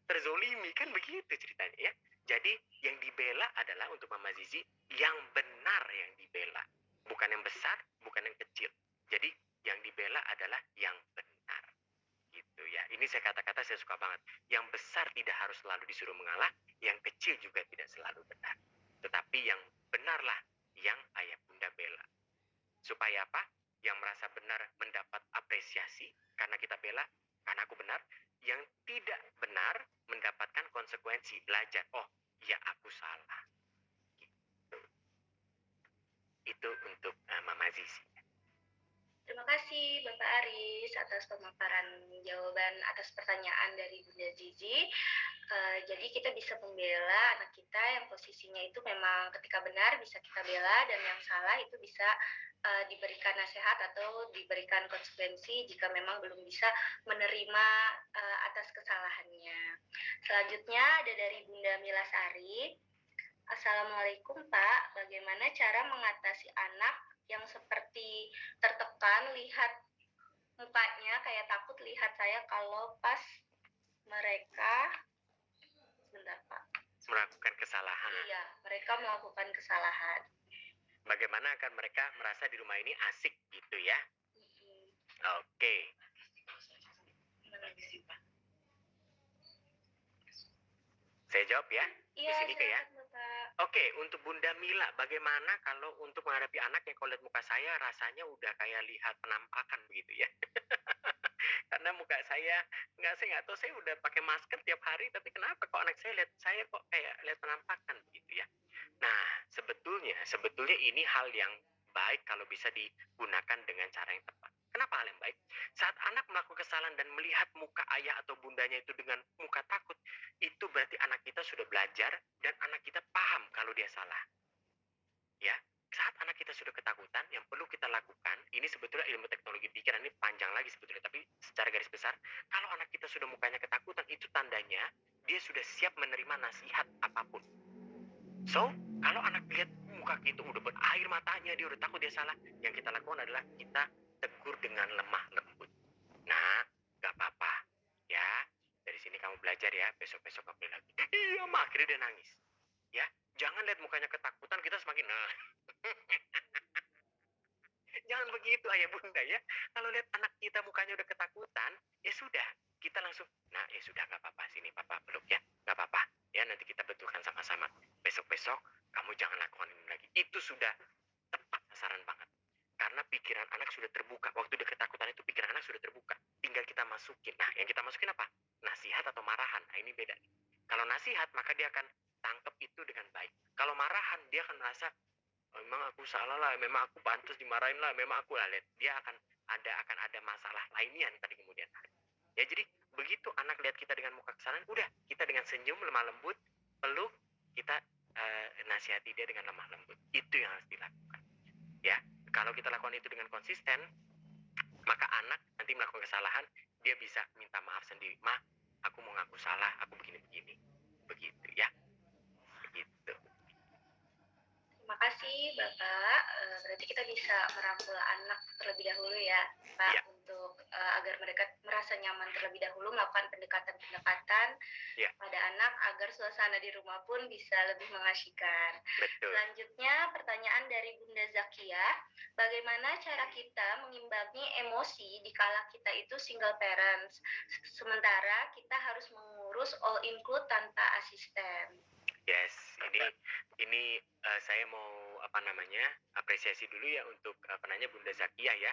S1: terzolimi, kan begitu ceritanya ya. Jadi yang dibela adalah untuk Mama Zizi yang benar yang dibela, bukan yang besar, bukan yang kecil. Jadi yang dibela adalah yang benar. Gitu ya. Ini kata-kata saya suka banget. Yang besar tidak harus selalu disuruh mengalah, yang kecil juga tidak selalu benar. Tetapi yang benarlah yang ayah bunda bela. Supaya apa? Yang merasa benar mendapat apresiasi karena kita bela, karena aku benar. Yang tidak benar mendapatkan konsekuensi, belajar. Oh, ya aku salah. Gitu. Itu untuk Mama Zizi.
S2: Terima kasih Bapak Aris atas pemaparan jawaban atas pertanyaan dari Bunda Zizi. Jadi kita bisa membela anak kita yang posisinya itu memang ketika benar bisa kita bela, dan yang salah itu bisa diberikan nasihat atau diberikan konsekuensi jika memang belum bisa menerima atas kesalahannya. Selanjutnya ada dari Bunda Milasari. Assalamualaikum Pak, bagaimana cara mengatasi anak yang seperti tertekan lihat mukanya kayak takut lihat saya kalau pas mereka sebentar Pak
S1: melakukan kesalahan.
S2: Iya, mereka melakukan kesalahan.
S1: Bagaimana akan mereka merasa di rumah ini asik gitu ya? Oke. Saya jawab ya.
S2: Iya,
S1: di sini ya.
S2: Bapak.
S1: Oke, untuk Bunda Mila, bagaimana kalau untuk menghadapi anak yang kalau lihat muka saya rasanya udah kayak lihat penampakan begitu ya? Karena muka saya nggak tahu, saya udah pakai masker tiap hari, tapi kenapa kok anak saya lihat saya kok kayak lihat penampakan begitu ya? Nah, sebetulnya ini hal yang baik kalau bisa digunakan dengan cara yang tepat. Kenapa hal yang baik? Saat anak melakukan kesalahan dan melihat muka ayah atau bundanya itu dengan muka takut, itu berarti anak kita sudah belajar dan anak kita paham kalau dia salah. Ya, saat anak kita sudah ketakutan, yang perlu kita lakukan, ini sebetulnya ilmu teknologi pikiran ini panjang lagi sebetulnya, tapi secara garis besar, kalau anak kita sudah mukanya ketakutan, itu tandanya dia sudah siap menerima nasihat apapun. So, kalau anak lihat muka kita udah berair matanya, dia udah takut dia salah, yang kita lakukan adalah kita tegur dengan lemah lembut. Nah, gak apa-apa, ya. Dari sini kamu belajar ya, besok-besok kamu lagi. Iya, mak, akhirnya dia nangis. Ya, jangan lihat mukanya ketakutan, kita semakin, nah. Jangan begitu ayah bunda ya. Kalau lihat anak kita mukanya udah ketakutan, ya sudah. Kita langsung, nah ya sudah gak apa-apa, sini papa peluk ya. Gak apa-apa, ya nanti kita betulkan sama-sama. Besok-besok kamu jangan lakukan ini lagi. Itu sudah tepat sasaran banget. Karena pikiran anak sudah terbuka. Waktu dia ketakutan itu pikiran anak sudah terbuka. Tinggal kita masukin. Nah yang kita masukin apa? Nasihat atau marahan. Nah ini beda. Kalau nasihat maka dia akan tangkap itu dengan baik. Kalau marahan dia akan merasa, oh, memang aku salah lah, memang aku pantas dimarahin lah, memang aku lah, lihat dia akan ada masalah lainnya tadi kemudian hari. Ya jadi begitu anak lihat kita dengan muka kesalahan, udah kita dengan senyum lemah lembut peluk, kita nasihati dia dengan lemah lembut. Itu yang harus dilakukan. Ya kalau kita lakukan itu dengan konsisten, maka anak nanti melakukan kesalahan dia bisa minta maaf sendiri. Ma, aku mau ngaku salah, aku begini-begini, begitu ya, begitu.
S2: Terima kasih Bapak. Berarti kita bisa merangkul anak terlebih dahulu ya Pak,
S1: Ya.
S2: untuk agar mereka merasa nyaman terlebih dahulu melakukan pendekatan-pendekatan
S1: Ya.
S2: pada anak agar suasana di rumah pun bisa lebih mengasyikan.
S1: Betul.
S2: Selanjutnya pertanyaan dari Bunda Zakia, bagaimana cara kita mengimbangi emosi dikala kita itu single parents, sementara kita harus mengurus all include tanpa asisten?
S1: Yes, ini saya mau apresiasi dulu ya untuk penanya Bunda Zakia ya.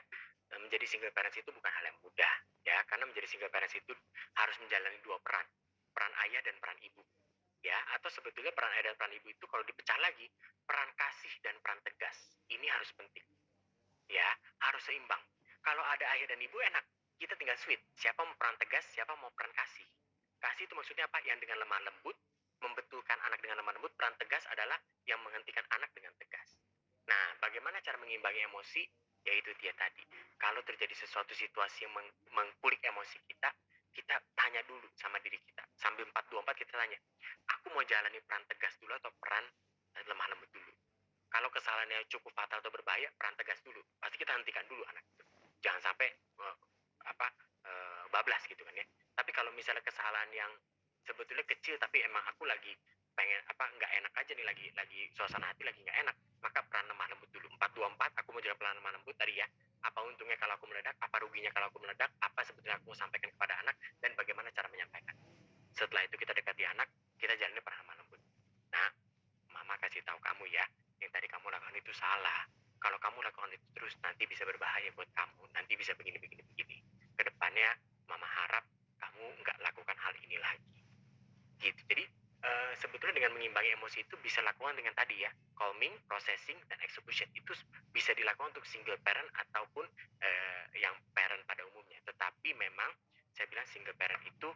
S1: Menjadi single parents itu bukan hal yang mudah ya, karena menjadi single parents itu harus menjalani dua peran, peran ayah dan peran ibu. Ya, atau sebetulnya peran ayah dan peran ibu itu kalau dipecah lagi, peran kasih dan peran tegas. Ini harus penting. Ya, harus seimbang. Kalau ada ayah dan ibu enak, kita tinggal sweet. Siapa mau peran tegas, siapa mau peran kasih. Kasih itu maksudnya apa? Yang dengan lemah lembut, membetulkan anak dengan lemah lembut. Peran tegas adalah yang menghentikan anak dengan tegas. Nah, bagaimana cara mengimbangi emosi? Yaitu dia tadi. Kalau terjadi sesuatu situasi yang mengkulik emosi kita tanya dulu sama diri kita. Sambil 424 kita tanya, aku mau jalani peran tegas dulu atau peran lemah lembut dulu? Kalau kesalahannya cukup fatal atau berbahaya, peran tegas dulu. Pasti kita hentikan dulu anak itu. Jangan sampai bablas gitu kan ya. Tapi kalau misalnya kesalahan yang sebetulnya kecil tapi emang aku lagi pengen nggak enak aja nih, lagi suasana hati lagi nggak enak, maka peran lemah lembut dulu. 424, aku mau jalan pelan lemah lembut tadi ya. Apa untungnya kalau aku meledak, apa ruginya kalau aku meledak, apa sebetulnya aku mau sampaikan kepada anak, dan bagaimana cara menyampaikan. Setelah itu kita dekati anak, kita jalani peran lemah lembut. Nah, mama kasih tahu kamu ya, yang tadi kamu lakukan itu salah. Kalau kamu lakukan itu terus, nanti bisa berbahaya buat kamu. Nanti bisa begini. Kedepannya, mama harap kamu nggak lakukan hal ini lagi. Gitu. Jadi, sebetulnya dengan mengimbangi emosi itu bisa lakukan dengan tadi ya, calming, processing, dan execution. Itu bisa dilakukan untuk single parent ataupun yang parent pada umumnya. Tetapi memang, saya bilang single parent itu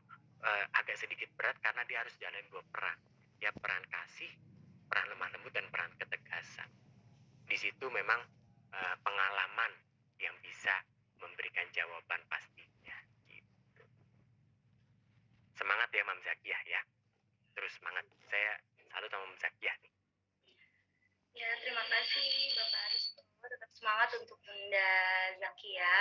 S1: agak sedikit berat karena dia harus jalan dua peran. Ya, peran kasih, peran lemah lembut, dan peran ketegasan. Di situ memang pengalaman yang bisa memberikan jawaban pastinya. Gitu. Semangat ya Mam Zakiah ya. Terus semangat. Saya salut sama Mam Zakiah nih.
S2: Ya, terima kasih Bapak Aristo. Tetap semangat untuk Bunda Zakia.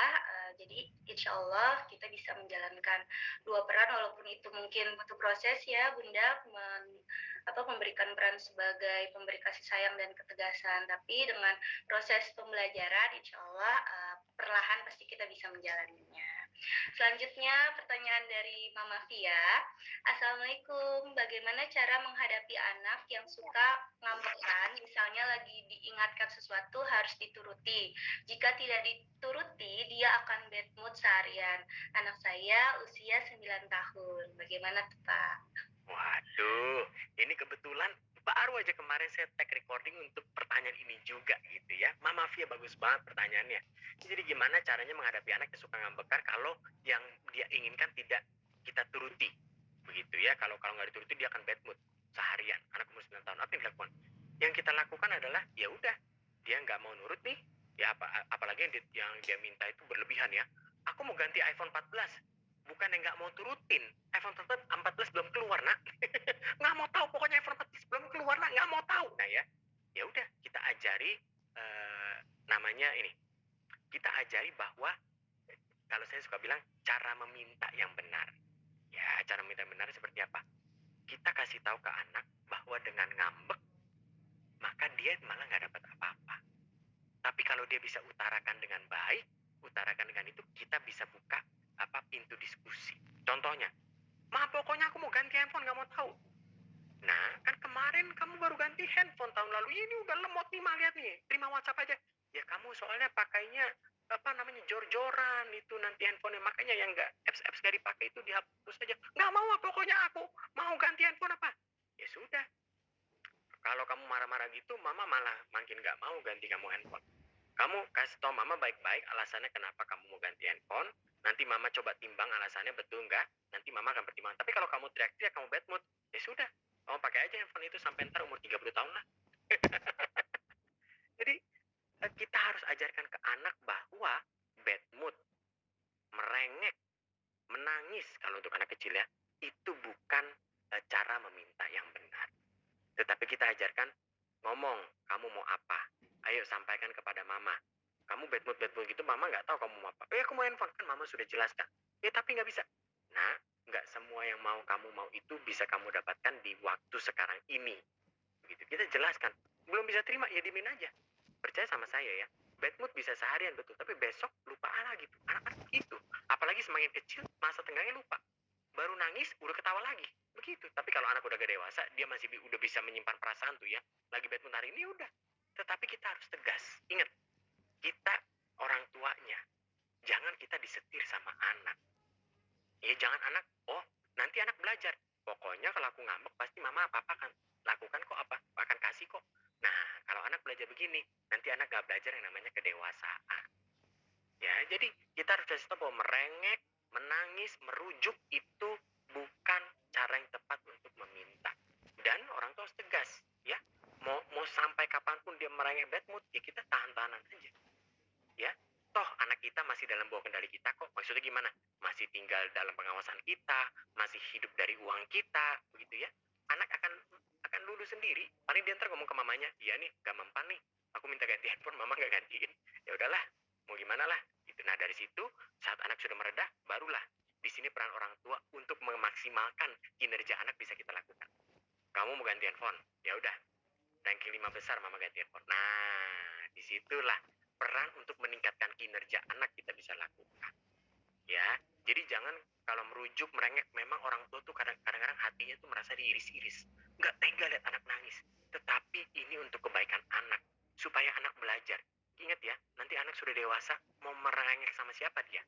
S2: Jadi insya Allah kita bisa menjalankan dua peran walaupun itu mungkin butuh proses ya Bunda, memberikan peran sebagai pemberi kasih sayang dan ketegasan. Tapi dengan proses pembelajaran insya Allah perlahan pasti kita bisa menjalaninya. Selanjutnya pertanyaan dari Mama Via. Assalamualaikum, bagaimana cara menghadapi anak yang suka ngambekan, misalnya lagi diingatkan sesuatu harus dituruti. Jika tidak dituruti, dia akan bad mood seharian. Anak saya usia 9 tahun. Bagaimana tuh Pak?
S1: Waduh, ini kebetulan baru aja kemarin saya tag recording untuk pertanyaan ini juga gitu ya. Mama Via, bagus banget pertanyaannya. Jadi gimana caranya menghadapi anak yang suka ngambekar kalau yang dia inginkan tidak kita turuti? Begitu ya, kalau nggak dituruti dia akan bad mood seharian. Anak umur 9 tahun, apa yang dilakukan? Yang kita lakukan adalah ya udah, dia nggak mau nurut nih, ya apalagi yang dia minta itu berlebihan ya. Aku mau ganti iPhone 14, bukan yang nggak mau turutin. iPhone 14 belum keluar, Nak. Nggak mau tahu, pokoknya iPhone 14 belum keluar, Nak, nggak mau tahu. Nah ya, ya udah kita ajari namanya ini. Kita ajari bahwa kalau saya suka bilang cara meminta yang benar. Ya, cara meminta yang benar seperti apa? Kita kasih tahu ke anak bahwa dengan ngambek maka dia malah nggak dapat apa-apa. Tapi kalau dia bisa utarakan dengan baik, utarakan dengan itu, kita bisa buka pintu diskusi. Contohnya, Ma, pokoknya aku mau ganti handphone, nggak mau tahu. Nah, kan kemarin kamu baru ganti handphone tahun lalu. Ini udah lemot nih, Ma, lihat nih. Terima WhatsApp aja. Ya kamu soalnya pakainya jor-joran itu nanti handphonenya, makanya yang nggak apps nggak dipakai itu dihapus aja. Nggak mau, pokoknya aku mau ganti handphone apa. Ya sudah, kalau kamu marah-marah gitu, Mama malah makin nggak mau ganti kamu handphone. Kamu kasih tau Mama baik-baik alasannya kenapa kamu mau ganti handphone. Nanti Mama coba timbang alasannya betul nggak. Nanti Mama akan pertimbangkan. Tapi kalau kamu teriak-teriak, kamu bad mood, ya sudah. Kamu pakai aja handphone itu sampai ntar umur 30 tahun lah. Jadi kita harus ajarkan ke anak bahwa bad mood, merengek, menangis kalau untuk anak kecil ya, itu bukan cara meminta yang benar. Tetapi kita ajarkan, ngomong, kamu mau apa? Ayo sampaikan kepada Mama. Kamu bad mood gitu, Mama nggak tahu kamu mau apa. Aku mau handphone, kan Mama sudah jelaskan. Ya tapi nggak bisa. Nah, nggak semua yang kamu mau itu bisa kamu dapatkan di waktu sekarang ini. Begitu, kita jelaskan. Belum bisa terima, ya dimin aja. Percaya sama saya ya, bad mood bisa seharian betul, tapi besok lupa lagi gitu. Anak-anak itu, apalagi semakin kecil, masa tenggangnya lupa. Baru nangis, udah ketawa lagi. Begitu. Tapi kalau anak udah gak dewasa, dia masih udah bisa menyimpan perasaan tuh ya. Lagi bad mood hari ini, udah. Tetapi kita harus tegas. Ingat, kita orang tuanya. Jangan kita disetir sama anak. Ya jangan anak, oh nanti anak belajar. Pokoknya kalau aku ngambek, pasti Mama apa-apa kan lakukan kok, akan kasih kok. Nah, kalau anak belajar begini, nanti anak gak belajar yang namanya kedewasaan. Ya, jadi kita harus kasih tahu bahwa merengek, menangis, merujuk itu bukan cara yang tepat untuk meminta. Dan orang tua harus tegas, ya. Mau sampai kapanpun dia merengek bad mood, ya kita tahan-tahanan aja. Ya, toh anak kita masih dalam bawah kendali kita kok. Maksudnya gimana? Masih tinggal dalam pengawasan kita, masih hidup dari uang kita, begitu ya. Anak akan lulu sendiri. Paling dia ntar ngomong ke mamanya, iya nih, gak mempan nih. Aku minta ganti handphone, Mama gak gantiin. Ya udahlah, mau gimana lah. Gitu. Nah dari situ, saat anak sudah meredah, barulah di sini peran orang tua untuk memaksimalkan kinerja anak bisa kita lakukan. Kamu mau ganti handphone, ya udah. Ranking 5 besar Mama ganti handphone. Nah, disitulah peran untuk meningkatkan kinerja anak kita bisa lakukan. Ya, jadi jangan kalau merujuk merengek, memang orang tua tuh kadang-kadang hatinya tuh merasa diiris-iris. Nggak tega lihat anak nangis. Tetapi ini untuk kebaikan anak, supaya anak belajar. Ingat ya, nanti anak sudah dewasa, mau merengek sama siapa dia?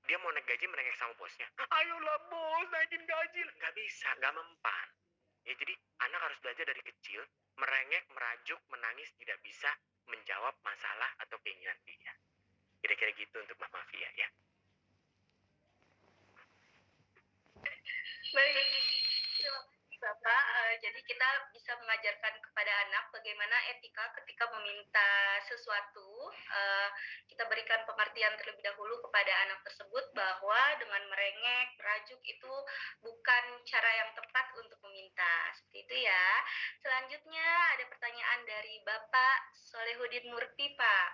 S1: Dia mau naik gaji merengek sama bosnya. Ayolah bos, naikin gaji. Nggak bisa, nggak mempan. Ya jadi anak harus belajar dari kecil, merengek, merajuk, menangis tidak bisa menjawab masalah atau keinginan dia. Kira-kira gitu untuk Mama Fia ya.
S2: Baik, terima kasih Bapak. Jadi kita bisa mengajarkan kepada anak bagaimana etika ketika meminta sesuatu. Kita berikan pengertian terlebih dahulu kepada anak tersebut bahwa dengan merengek, merajuk itu bukan cara yang tepat untuk meminta. Seperti itu ya. Selanjutnya ada pertanyaan dari Bapak Solehudin Murti, Pak.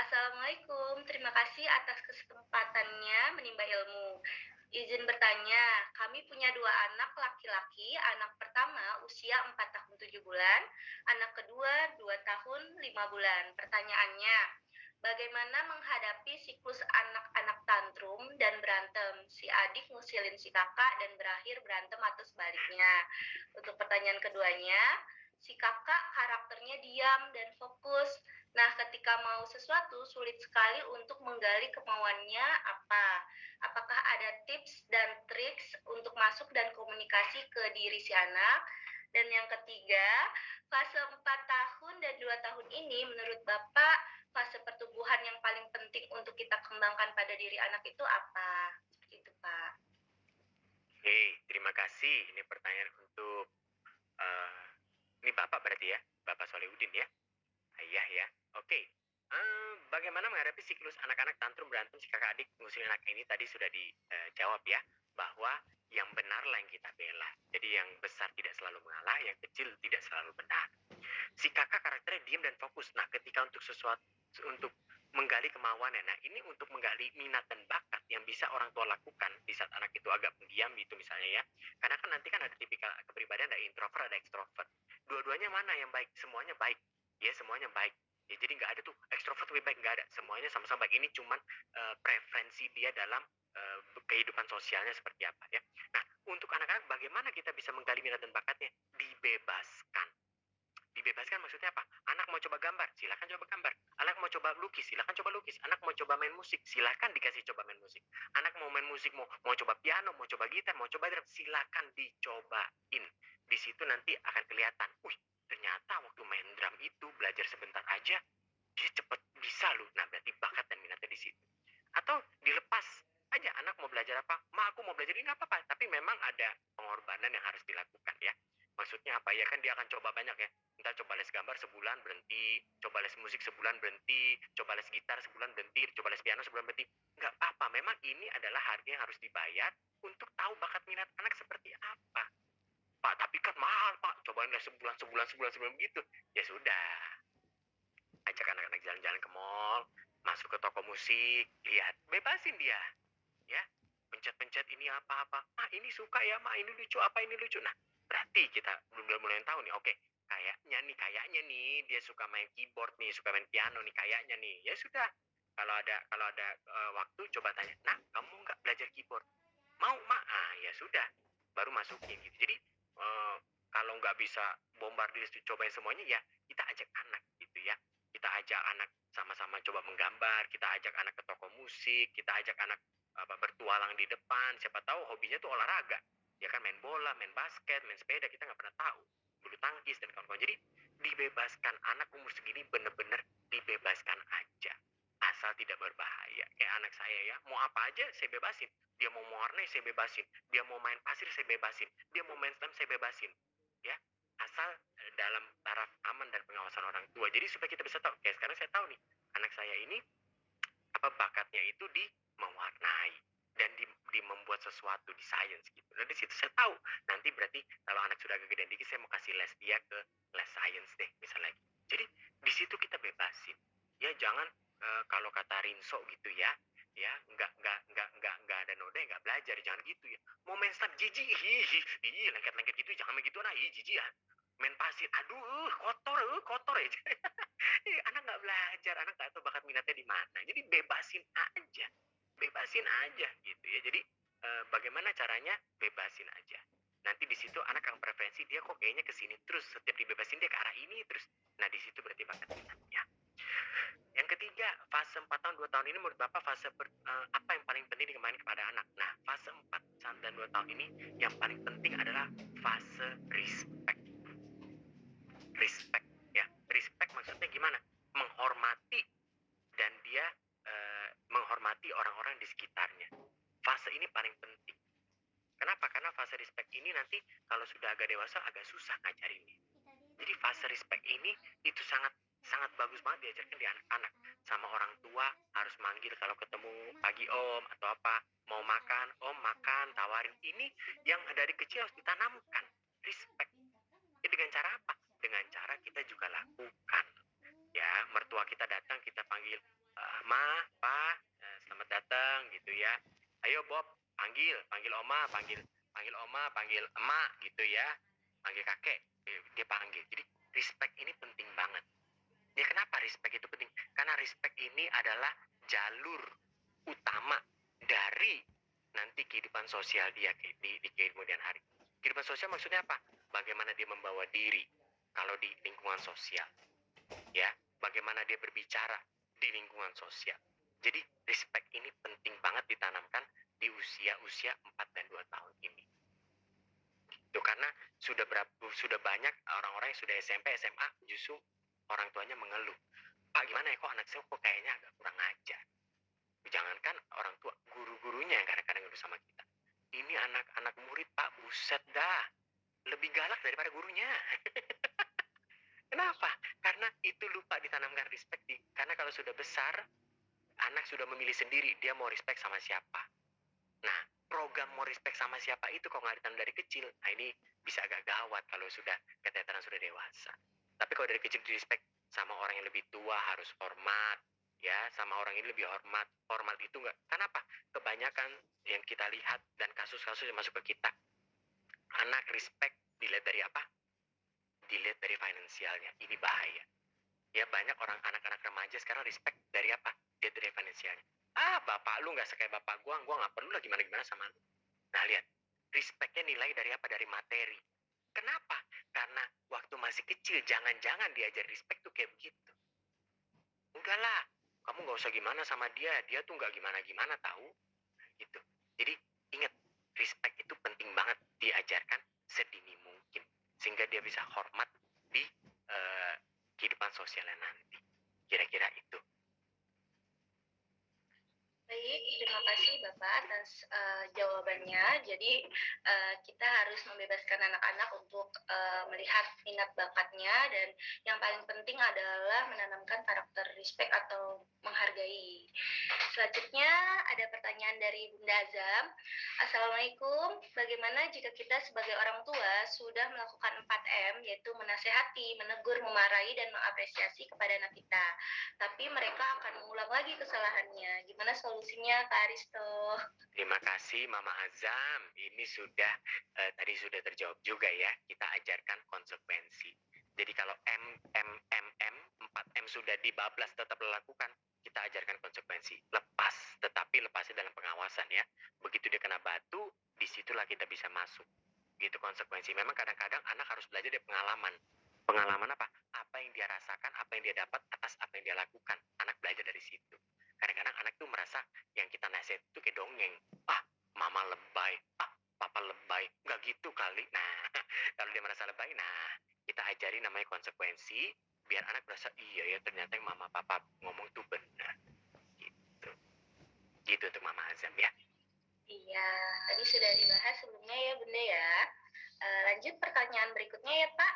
S2: Assalamualaikum, terima kasih atas kesempatannya menimba ilmu. Izin bertanya, kami punya 2 anak laki-laki. Anak pertama usia 4 tahun 7 bulan, anak kedua 2 tahun 5 bulan. Pertanyaannya, bagaimana menghadapi siklus anak-anak tantrum dan berantem? Si adik ngusilin si kakak dan berakhir berantem atau sebaliknya. Untuk pertanyaan keduanya, si kakak karakternya diam dan fokus. Nah, ketika mau sesuatu sulit sekali untuk menggali kemauannya apa. Apakah ada tips dan triks untuk masuk dan komunikasi ke diri si anak? Dan yang ketiga, fase 4 tahun dan 2 tahun ini menurut Bapak fase pertumbuhan yang paling penting untuk kita kembangkan pada diri anak itu apa? Seperti itu, Pak.
S1: Oke, terima kasih. Ini pertanyaan untuk ini Bapak berarti ya, Bapak Solehudin ya, ayah ya. Oke, bagaimana menghadapi siklus anak-anak tantrum berantem si kakak adik ngusilin anak ini tadi sudah dijawab ya, bahwa Yang benar lah yang kita bela. Jadi yang besar tidak selalu mengalah, yang kecil tidak selalu benar. Si kakak karakternya diam dan fokus. Nah, ketika untuk sesuatu, untuk menggali kemauannya. Nah, ini untuk menggali minat dan bakat yang bisa orang tua lakukan di saat anak itu agak pendiam gitu misalnya ya. Karena kan nanti kan ada tipikal kepribadian, ada introvert, ada extrovert. Dua-duanya mana yang baik? Semuanya baik. Ya, semuanya baik. Ya, jadi nggak ada tuh extrovert lebih baik, nggak ada. Semuanya sama-sama baik. Ini cuman preferensi dia dalam kehidupan sosialnya seperti apa ya. Nah, untuk anak-anak bagaimana kita bisa menggali minat dan bakatnya? Dibebaskan. Dibebaskan maksudnya apa? Anak mau coba gambar, silakan coba gambar. Anak mau coba lukis, silakan coba lukis. Anak mau coba main musik, silakan dikasih coba main musik. Anak mau main musik, mau coba piano, mau coba gitar, mau coba drum, silakan dicobain. Di situ nanti akan kelihatan, ternyata waktu main drum itu belajar sebentar aja, dia cepet bisa loh. Nah, berarti bakat dan minatnya di situ. Atau dilepas aja, anak mau belajar apa? Aku mau belajar ini, nggak apa-apa. Tapi memang ada pengorbanan yang harus dilakukan ya. Maksudnya apa ya, kan dia akan coba banyak ya. Entar coba les gambar sebulan berhenti, coba les musik sebulan berhenti, coba les gitar sebulan berhenti, coba les piano sebulan berhenti. Nggak apa-apa, memang ini adalah harga yang harus dibayar untuk tahu bakat minat anak seperti apa. Pak, tapi kan mahal Pak, cobain les sebulan begitu. Ya sudah, ajak anak-anak jalan-jalan ke mall, masuk ke toko musik, lihat, bebasin dia, ya. Pencet-pencet ini apa-apa. Ini suka ya, ini lucu, apa ini lucu. Nah, berarti kita belum mulai tahu nih, oke, kayaknya nih dia suka main keyboard nih, suka main piano nih, kayaknya nih. Ya sudah, kalau ada waktu coba tanya, nah kamu nggak belajar keyboard? Mau mak? Ya sudah, baru masukin gitu. Jadi kalau nggak bisa bombardir cobain semuanya, ya kita ajak anak gitu ya. Kita ajak anak sama-sama coba menggambar, kita ajak anak ke toko musik, kita ajak anak bertualang di depan. Siapa tahu hobinya tuh olahraga, ya kan, main bola, main basket, main sepeda, kita nggak pernah tahu, bulu tangkis dan kawan-kawan. Jadi dibebaskan, anak umur segini bener-bener dibebaskan aja, asal tidak berbahaya. Kayak anak saya ya, mau apa aja saya bebasin. Dia mau mewarnai saya bebasin, dia mau main pasir saya bebasin, dia mau main slam saya bebasin, ya, asal dalam taraf aman dan pengawasan orang tua. Jadi supaya kita bisa tahu, kayak sekarang saya tahu nih, anak saya ini apa bakatnya itu di mewarnai dan di membuat sesuatu di sains gitu. Dan di situ saya tahu nanti berarti kalau anak sudah agak gede dikit saya mau kasih les dia ke les sains deh misalnya. Jadi di situ kita bebasin. Ya jangan kalau kata Rinso gitu ya, ya nggak ada noda nggak belajar, jangan gitu ya. Mau main stab jijik, lengket-lengket gitu, jangan main gitu, nah jijik ya. Main pasir, aduh kotor aja. Anak nggak belajar, anak nggak tahu bakat minatnya di mana. Jadi bebasin aja gitu ya. Jadi bagaimana caranya? Bebasin aja. Nanti di situ anak akan preferensi, dia kok kayaknya ke sini terus, setiap dibebasin dia ke arah ini terus. Nah di situ berarti bakat minatnya. Yang ketiga, fase 4 tahun 2 tahun ini menurut Bapak fase apa yang paling penting dikembangkan kepada anak? Nah, fase 4 dan 2 tahun ini yang paling penting adalah fase respect. Respect ya. Respect maksudnya gimana? Menghormati, dan dia menghormati orang-orang di sekitarnya. Fase ini paling penting. Kenapa? Karena fase respect ini nanti kalau sudah agak dewasa agak susah ngajarinnya. Jadi fase respect ini itu sangat sangat bagus banget diajarkan di anak-anak. Sama orang tua harus manggil kalau ketemu, pagi om atau apa, mau makan, om makan, tawarin. Ini yang dari kecil harus ditanamkan. Respect. Jadi dengan cara apa? Dengan cara kita juga lakukan. Ya, mertua kita datang, kita panggil, ma, pa, selamat datang gitu ya. Ayo Bob, panggil oma, panggil oma, panggil emak gitu ya. Panggil kakek, dia panggil. Jadi respect ini penting banget. Ya kenapa respect itu penting? Karena respect ini adalah jalur utama dari nanti kehidupan sosial dia di kemudian hari. Kehidupan sosial maksudnya apa? Bagaimana dia membawa diri kalau di lingkungan sosial. Ya, bagaimana dia berbicara di lingkungan sosial. Jadi respect ini penting banget ditanamkan di usia 4 dan 2 tahun ini. Itu karena sudah banyak orang-orang yang sudah SMP, SMA justru orang tuanya mengeluh. Pak, gimana ya kok anak saya kok kayaknya agak kurang ajar. Jangankan orang tua, guru-gurunya yang kadang-kadang ngeluh sama kita. Ini anak-anak murid Pak, buset dah. Lebih galak daripada gurunya. Kenapa? Karena itu lupa ditanamkan respect. Karena kalau sudah besar, anak sudah memilih sendiri dia mau respect sama siapa. Nah, program respect sama siapa itu kok nggak ditanam dari kecil, nah ini bisa agak gawat kalau sudah keteteran sudah dewasa. Tapi kalau dari kecil di respect sama orang yang lebih tua harus hormat, ya sama orang ini lebih hormat. Hormat itu enggak, kenapa? Kebanyakan yang kita lihat dan kasus-kasus yang masuk ke kita, anak respect dilihat dari apa? Dilihat dari finansialnya. Ini bahaya. Ya banyak orang anak-anak remaja sekarang respect dari apa? Dilihat dari finansialnya. Ah, bapak lu nggak sekayak bapak gua nggak perlu lah gimana-gimana sama lu. Nah, lihat. Respectnya nilai dari apa? Dari materi. Kenapa? Karena waktu masih kecil jangan-jangan diajar respect tuh kayak begitu. Udahlah, kamu nggak usah gimana sama dia. Dia tuh nggak gimana-gimana tahu. Gitu. Jadi ingat, respect itu penting banget diajarkan sedini mungkin sehingga dia bisa hormat di eh, kehidupan sosialnya nanti. Kira-kira itu.
S2: Baik, terima kasih Bapak atas jawabannya. Jadi kita harus membebaskan anak-anak untuk melihat minat bakatnya dan yang paling penting adalah menanamkan karakter respect atau menghargai. Selanjutnya ada pertanyaan dari Bunda Azam. Assalamualaikum, bagaimana jika kita sebagai orang tua sudah melakukan 4M yaitu menasehati, menegur, memarahi, dan mengapresiasi kepada anak kita, tapi mereka akan mengulang lagi kesalahannya. Gimana solusinya, Kak Aristo?
S1: Terima kasih Mama Azam. Ini sudah tadi sudah terjawab juga ya. Kita ajarkan konsekuensi. Jadi kalau M 4M sudah dibablas tetap dilakukan, kita ajarkan konsekuensi. Lepas, tetapi lepasnya dalam pengawasan ya. Begitu dia kena batu, disitulah kita bisa masuk. Gitu konsekuensi. Memang kadang-kadang anak harus belajar dari pengalaman. Pengalaman apa? Apa yang dia rasakan, apa yang dia dapat atas apa yang dia lakukan. Anak belajar dari situ. Kadang-kadang anak tuh merasa yang kita nasihat itu kayak dongeng. Ah, mama lebay. Ah, papa lebay. Nggak gitu kali. Nah, kalau dia merasa lebay, nah, kita ajari namanya konsekuensi, biar anak merasa, iya ya, ternyata yang mama papa ngomong tuh benar. Gitu. Gitu untuk Mama Azam ya.
S2: Iya, tadi sudah dibahas sebelumnya ya Bunda ya. Lanjut pertanyaan berikutnya ya Pak.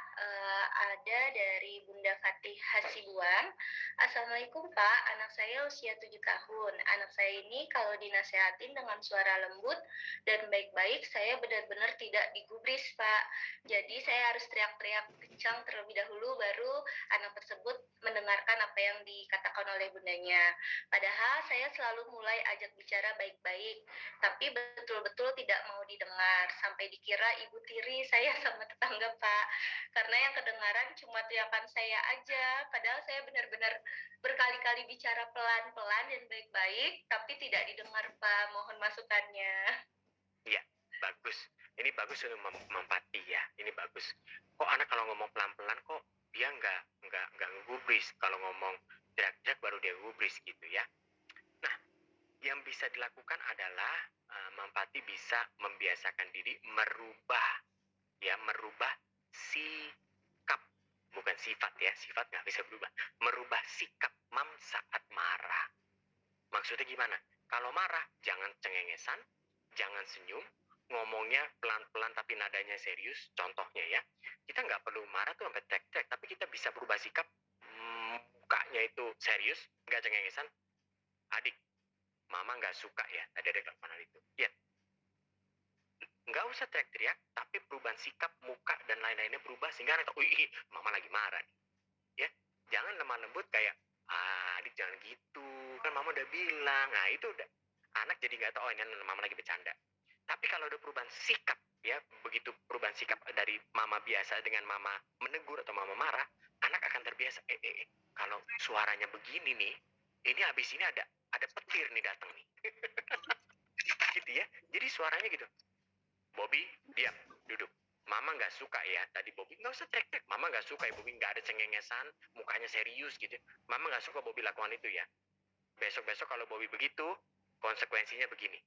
S2: Ada dari Bunda Fatih Hasibuan. Assalamualaikum Pak, anak saya usia 7 tahun. Anak saya ini kalau dinasehatin dengan suara lembut dan baik-baik, saya benar-benar tidak digubris Pak. Jadi saya harus teriak-teriak kencang terlebih dahulu, baru anak tersebut mendengarkan apa yang dikatakan oleh bundanya. Padahal saya selalu mulai ajak bicara baik-baik, tapi betul-betul tidak mau didengar, sampai dikira ibu tiri saya sama tetangga Pak, karena yang kedengaran cuma teriakan saya aja, padahal saya benar-benar berkali-kali bicara pelan-pelan dan baik-baik, tapi tidak didengar Pak. Mohon masukannya.
S1: Iya, bagus. Ini bagus untuk mempati ya. Ini bagus. Kok anak kalau ngomong pelan-pelan kok dia nggak ngegubris. Kalau ngomong jerak-jerak baru dia gubris gitu ya. Nah, yang bisa dilakukan adalah Mampati bisa membiasakan diri merubah sikap, bukan sifat ya, sifat nggak bisa berubah, merubah sikap mam saat marah. Maksudnya gimana? Kalau marah jangan cengengesan, jangan senyum, ngomongnya pelan-pelan tapi nadanya serius. Contohnya ya, kita nggak perlu marah tuh sampai tek-tek, tapi kita bisa berubah sikap, mukanya itu serius, nggak cengengesan. Adik, mama nggak suka ya tadi ada kelakuan itu. Ya, nggak usah teriak-teriak, tapi perubahan sikap, muka dan lain-lainnya berubah sehingga anak tahu, ih, mama lagi marah nih. Ya, jangan lemah lembut kayak, adik jangan gitu, kan mama udah bilang. Nah itu udah anak jadi nggak tahu, oh ini mama lagi bercanda. Tapi kalau ada perubahan sikap, ya begitu perubahan sikap dari mama biasa dengan mama menegur atau mama marah, anak akan terbiasa. Kalau suaranya begini nih, ini habis ini ada petir nih datang nih. Gitu ya. Jadi suaranya gitu. Bobby, diam, duduk. Mama nggak suka ya, tadi Bobby nggak usah teriak-teriak. Mama nggak suka ya Bobby, nggak ada cengengesan, mukanya serius gitu. Mama nggak suka Bobby lakukan itu ya. Besok-besok kalau Bobby begitu, konsekuensinya begini.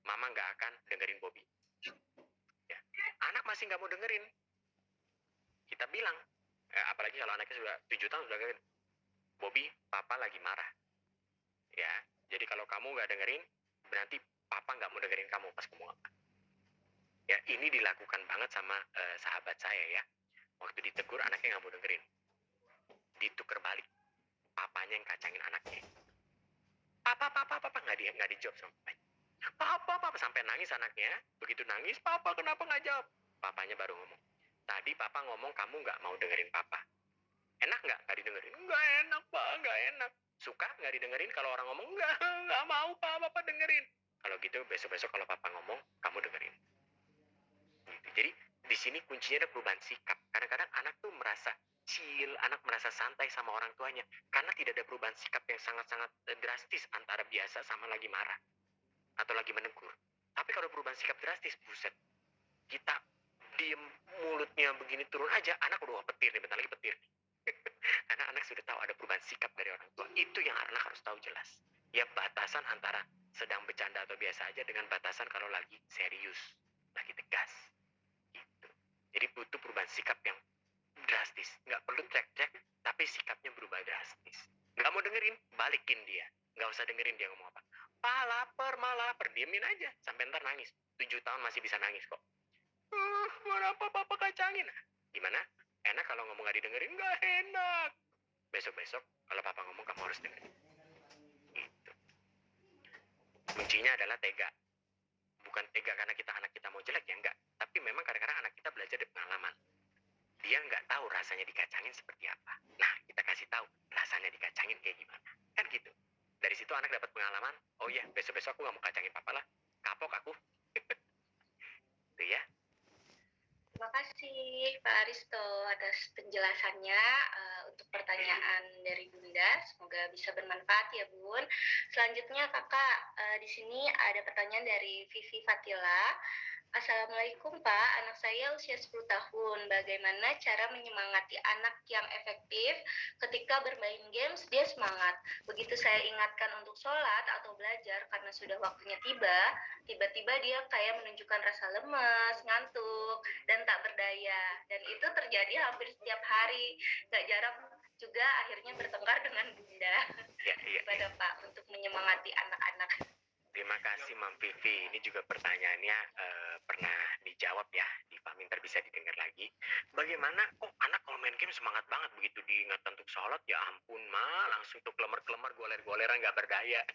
S1: Mama nggak akan dengerin Bobby. Ya. Anak masih nggak mau dengerin. Kita bilang, apalagi kalau anaknya sudah 7 tahun sudah dengerin. Bobby, papa lagi marah. Ya, jadi kalau kamu nggak dengerin, berarti papa nggak mau dengerin kamu pas kamu apa. Ya, ini dilakukan banget sama sahabat saya ya. Waktu ditegur anaknya nggak mau dengerin. Ditukar balik. Papanya yang kacangin anaknya. Papa nggak dijawab sama papanya. Papa, papa, sampai nangis anaknya. Begitu nangis, papa kenapa nggak jawab? Papanya baru ngomong, tadi papa ngomong kamu nggak mau dengerin papa. Enak nggak didengerin? Nggak enak, pak, nggak enak. Suka nggak didengerin kalau orang ngomong? Nggak mau, pak, papa dengerin. Kalau gitu besok-besok kalau papa ngomong, kamu dengerin. Gitu. Jadi di sini kuncinya ada perubahan sikap. Kadang-kadang anak tuh merasa chill, anak merasa santai sama orang tuanya karena tidak ada perubahan sikap yang sangat-sangat drastis antara biasa sama lagi marah atau lagi menegur. Tapi kalau perubahan sikap drastis, buset, kita diem mulutnya begini turun aja, anak udah petir nih, bentar lagi petir. Karena anak sudah tahu ada perubahan sikap dari orang tua. Itu yang anak harus tahu jelas. Ya batasan antara sedang bercanda atau biasa aja dengan batasan kalau lagi serius, lagi tegas. Gitu. Jadi butuh perubahan sikap yang drastis. Nggak perlu teriak-teriak, tapi sikapnya berubah drastis. Nggak mau dengerin, balikin dia. Nggak usah dengerin dia ngomong apa. Pa lapar, ma lapar. Diemin aja, sampai ntar nangis. 7 tahun masih bisa nangis kok. Kenapa papa kacangin? Gimana? Enak kalau ngomong nggak didengerin? Nggak enak. Besok-besok, kalau papa ngomong kamu harus dengerin. Gitu. Kuncinya adalah tega. Bukan tega karena anak kita mau jelek, ya enggak. Tapi memang kadang-kadang anak kita belajar dari pengalaman. Dia nggak tahu rasanya dikacangin seperti apa. Nah, kita kasih tahu rasanya dikacangin kayak gimana. Kan gitu. Dari situ anak dapat pengalaman, oh ya, besok-besok aku nggak mau kacangin papa lah. Kapok aku. Itu ya.
S2: Terima kasih Pak Aristo atas penjelasannya untuk pertanyaan dari Bunda. Semoga bisa bermanfaat ya Bun. Selanjutnya Kakak, di sini ada pertanyaan dari Vivi Fatila. Assalamualaikum Pak, anak saya usia 10 tahun. Bagaimana cara menyemangati anak yang efektif ketika bermain games dia semangat? Begitu saya ingatkan untuk sholat atau belajar karena sudah waktunya tiba-tiba dia kayak menunjukkan rasa lemas, ngantuk, dan tak berdaya. Dan itu terjadi hampir setiap hari. Gak jarang juga akhirnya bertengkar dengan Bunda.
S1: Ya,
S2: Kepada Pak untuk menyemangati anak-anak.
S1: Terima kasih Mam Vivi. Ini juga pertanyaannya pernah dijawab ya di Pak Minter, bisa didengar lagi. Bagaimana kok anak kalau main game semangat banget, begitu diingatkan untuk sholat ya ampun ma langsung tuh kelemar-kelemar, goler-goleran, nggak berdaya.